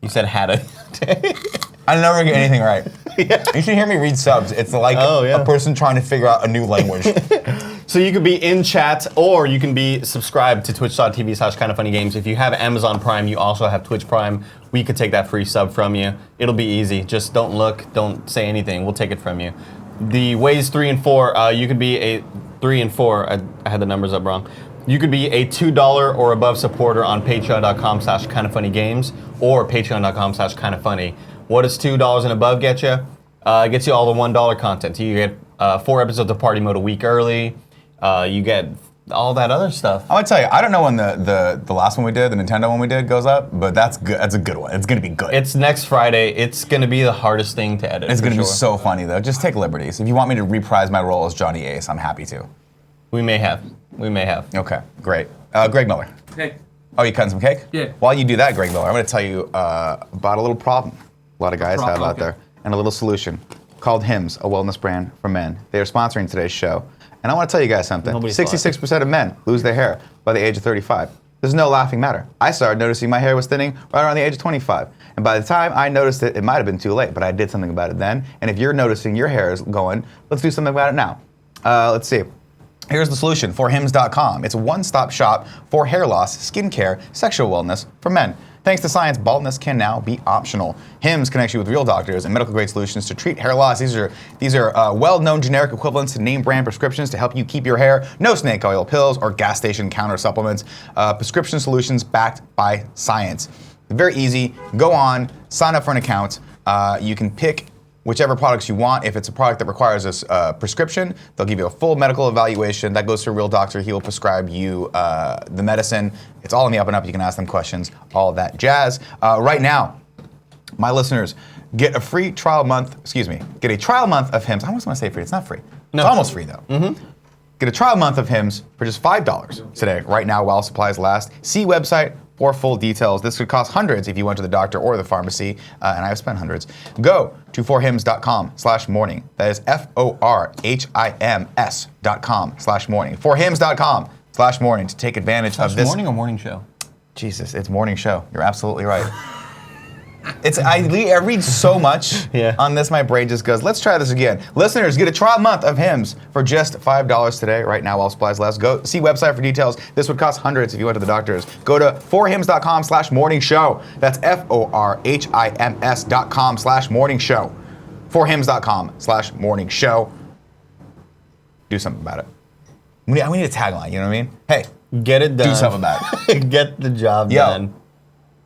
You said Hatter. I never get anything right. You should hear me read subs. It's like a person trying to figure out a new language. So you could be in chat, or you can be subscribed to twitch.tv/kindoffunnygames. If you have Amazon Prime, you also have Twitch Prime. We could take that free sub from you. It'll be easy. Just don't look, don't say anything. We'll take it from you. The ways 3 and 4, you could be a 3 and 4. I had the numbers up wrong. You could be a $2 or above supporter on patreon.com/kindoffunnygames or patreon.com/kindoffunny. What does $2 and above get you? It gets you all the $1 content. You get 4 episodes of Party Mode a week early. You get all that other stuff. I would tell you, I don't know when the last one we did, the Nintendo one we did, goes up, but that's good. That's a good one. It's gonna be good. It's next Friday. It's gonna be the hardest thing to edit. It's for gonna be sure. so funny though. Just take liberties. If you want me to reprise my role as Johnny Ace, I'm happy to. We may have. Okay, great. Greg Miller. Hey. Oh, you cutting some cake? Yeah. While you do that, Greg Miller, I'm gonna tell you about a little problem a lot of guys have out there, and a little solution called Hims, a wellness brand for men. They are sponsoring today's show. And I want to tell you guys something. 66% of men lose their hair by the age of 35. There's no laughing matter. I started noticing my hair was thinning right around the age of 25. And by the time I noticed it, it might have been too late, but I did something about it then. And if you're noticing your hair is going, let's do something about it now. Let's see. Here's the solution for Hims.com. It's a one-stop shop for hair loss, skincare, sexual wellness for men. Thanks to science, baldness can now be optional. Hims connects you with real doctors and medical-grade solutions to treat hair loss. These are well-known generic equivalents to name-brand prescriptions to help you keep your hair. No snake oil pills or gas station counter supplements. Prescription solutions backed by science. Very easy. Go on, sign up for an account. You can pick whichever products you want. If it's a product that requires a prescription, they'll give you a full medical evaluation. That goes to a real doctor. He will prescribe you the medicine. It's all on the up and up. You can ask them questions, all of that jazz. Right now, my listeners get a free trial month, get a trial month of Hims. I almost want to say free. It's not free. No. It's almost free, though. Mm-hmm. Get a trial month of Hims for just $5 today, right now, while supplies last. See website for full details. This could cost hundreds if you went to the doctor or the pharmacy, and I have spent hundreds. Go to forhims.com/morning. That is forhims.com/morning. Forhims.com/morning to take advantage of this. Morning or morning show? Jesus, it's morning show. You're absolutely right. I read so much on this, my brain just goes, let's try this again. Listeners, get a trial month of Hims for just $5 today, right now while supplies last. Go see website for details. This would cost hundreds if you went to the doctors. Go to forhims.com/morning show. That's forhims.com/morning show. Forhims.com/morning show. Do something about it. We need a tagline, you know what I mean? Hey, get it done. Do something about it. Get the job done.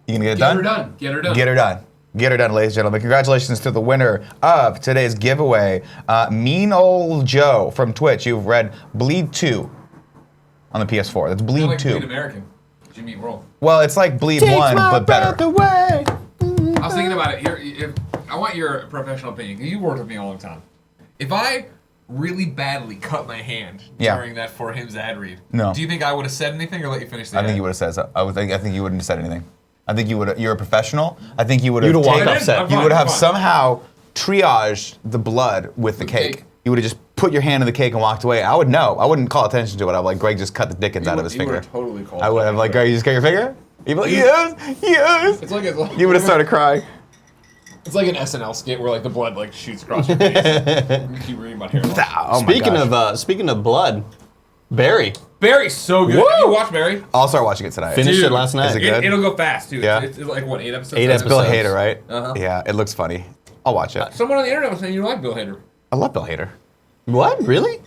You gonna get it done? Get her done. Get her done. Get her done, ladies and gentlemen. Congratulations to the winner of today's giveaway, Mean Old Joe from Twitch. You've read Bleed 2 on the PS4. That's Bleed like 2. Bleed American. Jimmy World. Well, it's like Bleed 1, but better. I was thinking about it. I want your professional opinion. You worked with me a long time. If I really badly cut my hand during that For Hims ad read, do you think I would have said anything or let you finish the ad? I think you would have said so. I think you wouldn't have said anything. I think you would. You're a professional. I think you would have. You would have somehow triaged the blood with the cake. You would have just put your hand in the cake and walked away. I would know. I wouldn't call attention to it. I'd be like, Greg just cut the dickens out of his finger. Totally called. I would have like, Greg, you just cut your finger? You'd be like, yes. It's like you would have started crying. It's like an SNL skit where like the blood like shoots across your face. You keep reading about hair loss. Speaking of blood, Barry. Barry's so good. Woo! Have you watched Barry? I'll start watching it tonight. Finished it last night. Is it good? It'll go fast too. Yeah. It's like what, 8 episodes? 8 It's Bill episodes. Hader, right? Uh-huh. Yeah, it looks funny. I'll watch it. Someone on the internet was saying you like Bill Hader. I love Bill Hader. What? Really?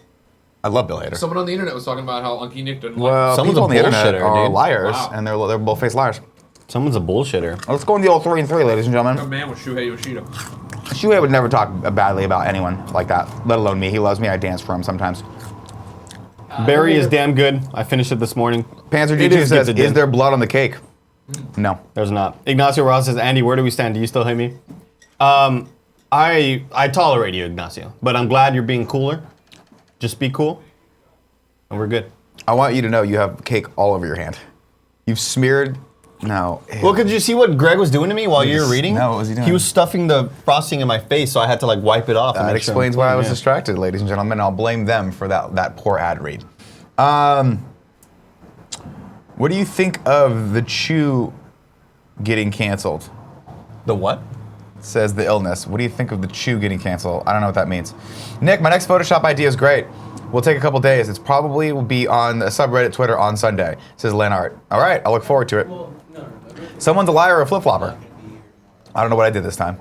I love Bill Hader. Someone on the internet was talking about how Unky Nick didn't Well, like people on the internet are dude. liars, and they're both-faced liars. Someone's a bullshitter. Let's go in the old 3 and 3, ladies and a gentlemen. man with Shuhei Yoshida. Shuhei would never talk badly about anyone like that, let alone me. He loves me. I dance for him sometimes. Barry is damn good. I finished it this morning. Panzer G2 says, is there blood on the cake? No. There's not. Ignacio Ross says, Andy, where do we stand? Do you still hate me? I tolerate you, Ignacio, but I'm glad you're being cooler. Just be cool, and we're good. I want you to know you have cake all over your hand. You've smeared. No. Well, could you see what Greg was doing to me while you were reading? No, what was he doing? He was stuffing the frosting in my face, so I had to like wipe it off. That explains why I was distracted, ladies and gentlemen. I'll blame them for that poor ad read. What do you think of the Chew getting canceled? The what? Says the illness. What do you think of the Chew getting canceled? I don't know what that means. Nick, my next Photoshop idea is great. We'll take a couple days. It's probably will be on the subreddit Twitter on Sunday, says Lenart. All right, I'll look forward to it. Someone's a liar or a flip-flopper. I don't know what I did this time.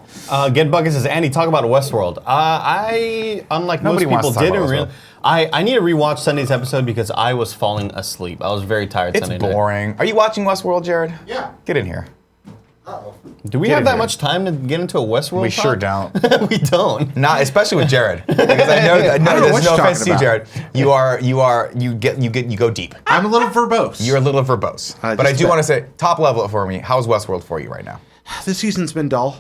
Get Bucket says, Andy, talk about Westworld. I, unlike Nobody most wants people, to talk didn't about really. I need to rewatch Sunday's episode because I was falling asleep. I was very tired It's Sunday boring. Are you watching Westworld, Jared? Yeah. Get in here. Do we Get have in that here. much time to get into a Westworld We talk? sure don't. We don't. Not especially with Jared, because I know I don't know there's what no you're offense to you, talking Jared. You go deep. I'm a little verbose. You're a little verbose. But I just do a- want to say, top level for me. How's Westworld for you right now? This season's been dull.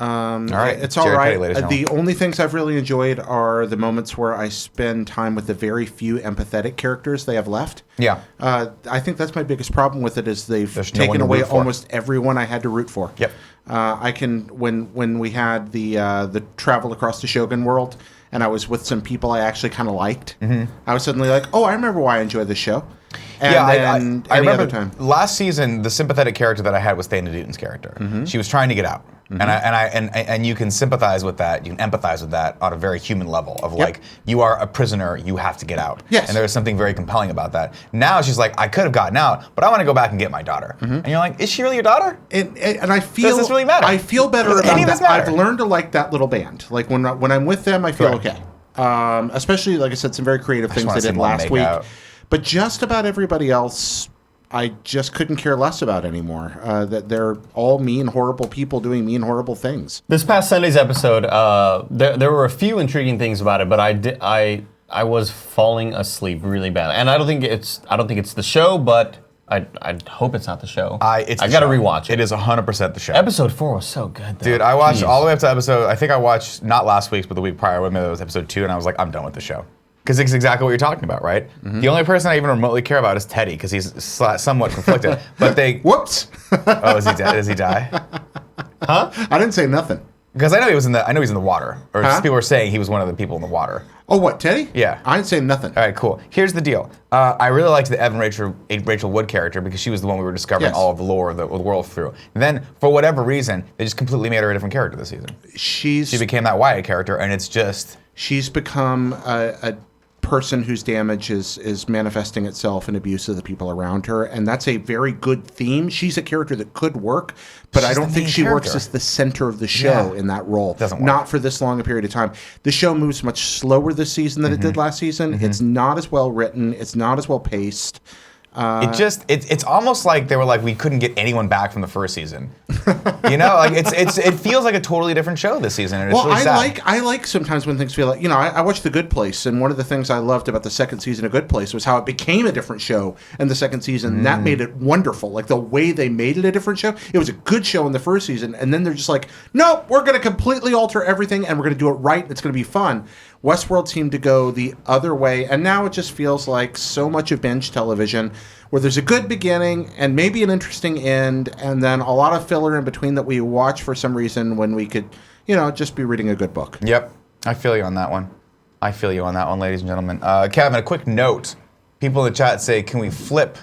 All right. It's all Jared right. Petty, ladies and The only things I've really enjoyed are the moments where I spend time with the very few empathetic characters they have left. Yeah. I think that's my biggest problem with it is they've There's no one taken to away root for. almost everyone I had to root for. Yep. I can when we had the travel across the Shogun world and I was with some people I actually kind of liked. Mm-hmm. I was suddenly like, oh, I remember why I enjoyed this show. And Yeah, then I any remember other time. last season the sympathetic character that I had was Thana Newton's character. Mm-hmm. She was trying to get out, and you can sympathize with that. You can empathize with that on a very human level of like you are a prisoner, you have to get out. Yes. And there is something very compelling about that. Now she's like, I could have gotten out, but I want to go back and get my daughter. And you're like, is she really your daughter? And I feel Does this really matter? I feel better Does about any of this that. matter? I've learned to like that little band. Like when I'm with them, I feel Correct. okay. Especially like I said, some very creative things wanna they see did more last make week. out. But just about everybody else I just couldn't care less about anymore. That they're all mean, horrible people doing mean, horrible things. This past Sunday's episode, there were a few intriguing things about it, but I was falling asleep really bad, and I don't think it's the show, but I hope it's not the show. I gotta rewatch it. It is 100% the show. Episode 4 was so good, though. Dude, I watched all the way up to episode. I think I watched not last week's, but the week prior. Maybe it was episode 2, and I was like, I'm done with the show. Because it's exactly what you're talking about, right? Mm-hmm. The only person I even remotely care about is Teddy, because he's somewhat conflicted. But they... Whoops! Oh, is he dead? Does he die? Huh? I didn't say nothing. Because I know he's in the water. Or people were saying he was one of the people in the water. Oh, what, Teddy? Yeah. I didn't say nothing. All right, cool. Here's the deal. I really liked the Evan Rachel Wood character because she was the one we were discovering all of the lore of the world through. And then, for whatever reason, they just completely made her a different character this season. She became that Wyatt character, and it's just... She's become a person whose damage is manifesting itself in abuse of the people around her, and that's a very good theme. She's a character that could work, but I don't think she works as the center of the show in that role. Doesn't work. Not for this long a period of time. The show moves much slower this season than it did last season. It's not as well written. It's not as well paced. It's almost like they were like, we couldn't get anyone back from the first season. You know, like it feels like a totally different show this season, and it's really sad. I like sometimes when things feel like, I watched The Good Place, and one of the things I loved about the second season of Good Place was how it became a different show in the second season. That made it wonderful. Like the way they made it a different show. It was a good show in the first season, and then they're just like, nope, we're going to completely alter everything, and we're going to do it right, and it's going to be fun. Westworld seemed to go the other way, and now it just feels like so much of binge television where there's a good beginning and maybe an interesting end, and then a lot of filler in between that we watch for some reason when we could, just be reading a good book. Yep. I feel you on that one. Ladies and gentlemen. Kevin, a quick note. People in the chat say, can we flip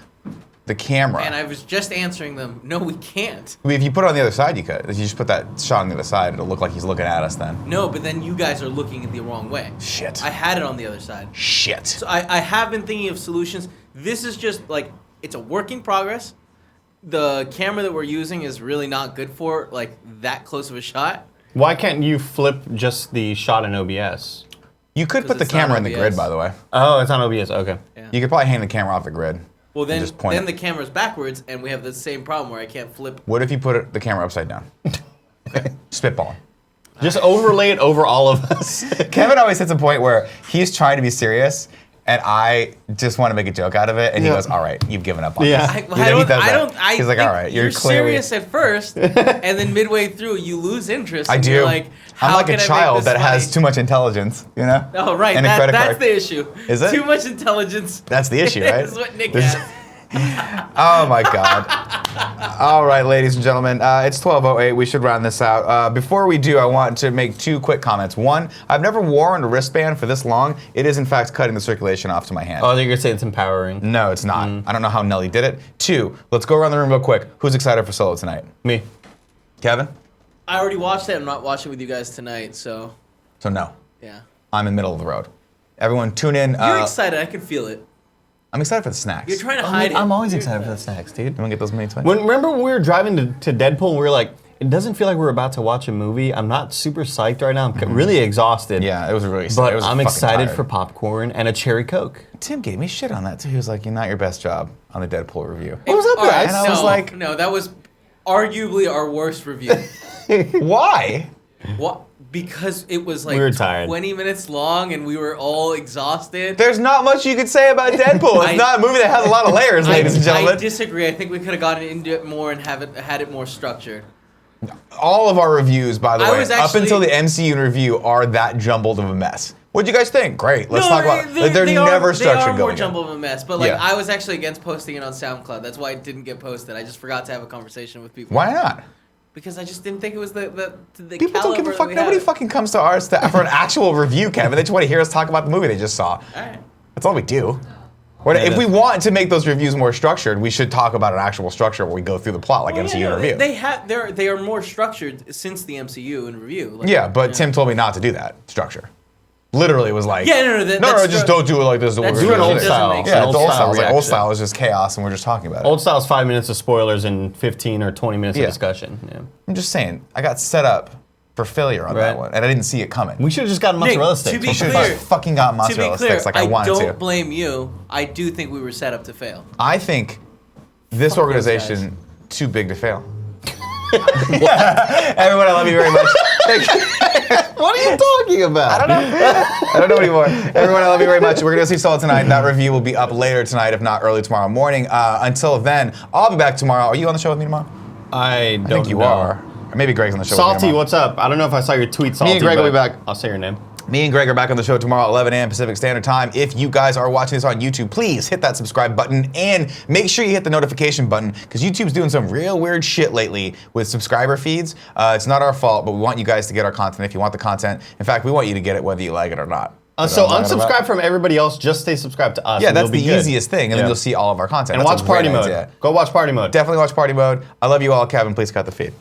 the camera? And I was just answering them, no, we can't. I mean, if you put it on the other side, you could. If you just put that shot on the other side, it'll look like he's looking at us then. No, but then you guys are looking at the wrong way. Shit. I had it on the other side. Shit. So I have been thinking of solutions. This is just like, it's a work in progress. The camera that we're using is really not good for like that close of a shot. Why can't you flip just the shot in OBS? You could put the camera in the grid, by the way. Oh, it's on OBS. Okay. Yeah. You could probably hang the camera off the grid. Well, then the camera's backwards, and we have the same problem where I can't flip. What if you put the camera upside down? Spitball. Just overlay it over all of us. Kevin always hits a point where he's trying to be serious, and I just want to make a joke out of it, and he goes, "All right, you've given up on this." He's like, "All right, you're clearly serious at first, and then midway through you lose interest. I and do. You're like, I'm like a child that has too much intelligence, you know? Oh, right. And a credit that's card. the issue. Is it? Too much intelligence. That's the issue, right? This is what Nick has. Oh my God. All right, ladies and gentlemen, it's 12:08. We should round this out. Before we do, I want to make two quick comments. One, I've never worn a wristband for this long. It is in fact cutting the circulation off to my hand. Oh, I think you're saying it's empowering. No, it's not. I don't know how Nelly did it. Two, let's go around the room real quick. Who's excited for Solo tonight? Me. Kevin? I already watched it. I'm not watching with you guys tonight, so. So no. Yeah. I'm in the middle of the road. Everyone tune in. You're excited. I can feel it. I'm excited for the snacks. You're trying to hide it. I'm always excited for the snacks, dude. You want to get those mini twins? Remember when we were driving to Deadpool and we were like, it doesn't feel like we're about to watch a movie. I'm not super psyched right now. I'm really exhausted. Yeah, it was really But it was I'm fucking excited tired. for popcorn and a cherry Coke. Tim gave me shit on that too. He was like, "You're not your best job on the Deadpool review." What was up with that? And I was like, no, that was arguably our worst review. "Why?" What? Because it was like We were tired. 20 minutes long and we were all exhausted. There's not much you could say about Deadpool. It's not a movie that has a lot of layers, ladies and gentlemen. I disagree. I think we could have gotten into it more and had it more structured. All of our reviews, by the way, up until the MCU review, are that jumbled of a mess. What'd you guys think? Great. Let's talk about it. They're never structured They are more going jumbled of a mess. But I was actually against posting it on SoundCloud. That's why it didn't get posted. I just forgot to have a conversation with people. Why not? Because I just didn't think it was the people don't give a fuck. Nobody fucking comes to ours for an actual review, Kevin. They just want to hear us talk about the movie they just saw. All right. That's all we do. If we want to make those reviews more structured, we should talk about an actual structure where we go through the plot like MCU in review. They are more structured since the MCU in review. But Tim told me not to do that structure. Literally, it was like, no, just don't do it like this. Do an old style. Yeah, it's old style. Like, old style is just chaos, and we're just talking about it. Old style is 5 minutes of spoilers and 15 or 20 minutes of discussion. Yeah. I'm just saying, I got set up for failure on that one, and I didn't see it coming. We should have just gotten mozzarella sticks. We should have fucking got mozzarella sticks like I wanted to. I don't blame you. I do think we were set up to fail. I think This organization, too big to fail. Everyone, I love you very much. Thank you. What are you talking about? I don't know. I don't know anymore. Everyone, I love you very much. We're going to see Soul tonight. That review will be up later tonight, if not early tomorrow morning. Until then, I'll be back tomorrow. Are you on the show with me tomorrow? I think you are. Or maybe Greg's on the show with me Salty, what's up? I don't know if I saw your tweet, Salty. Me and Greg will be back. I'll say your name. Me and Greg are back on the show tomorrow at 11 a.m. Pacific Standard Time. If you guys are watching this on YouTube, please hit that subscribe button and make sure you hit the notification button because YouTube's doing some real weird shit lately with subscriber feeds. It's not our fault, but we want you guys to get our content if you want the content. In fact, we want you to get it whether you like it or not. So unsubscribe from everybody else, just stay subscribed to us. Yeah, that's the easiest thing, and then you'll see all of our content. And that's watch Party Mode. Go watch Party Mode. Definitely watch Party Mode. I love you all. Kevin, please cut the feed.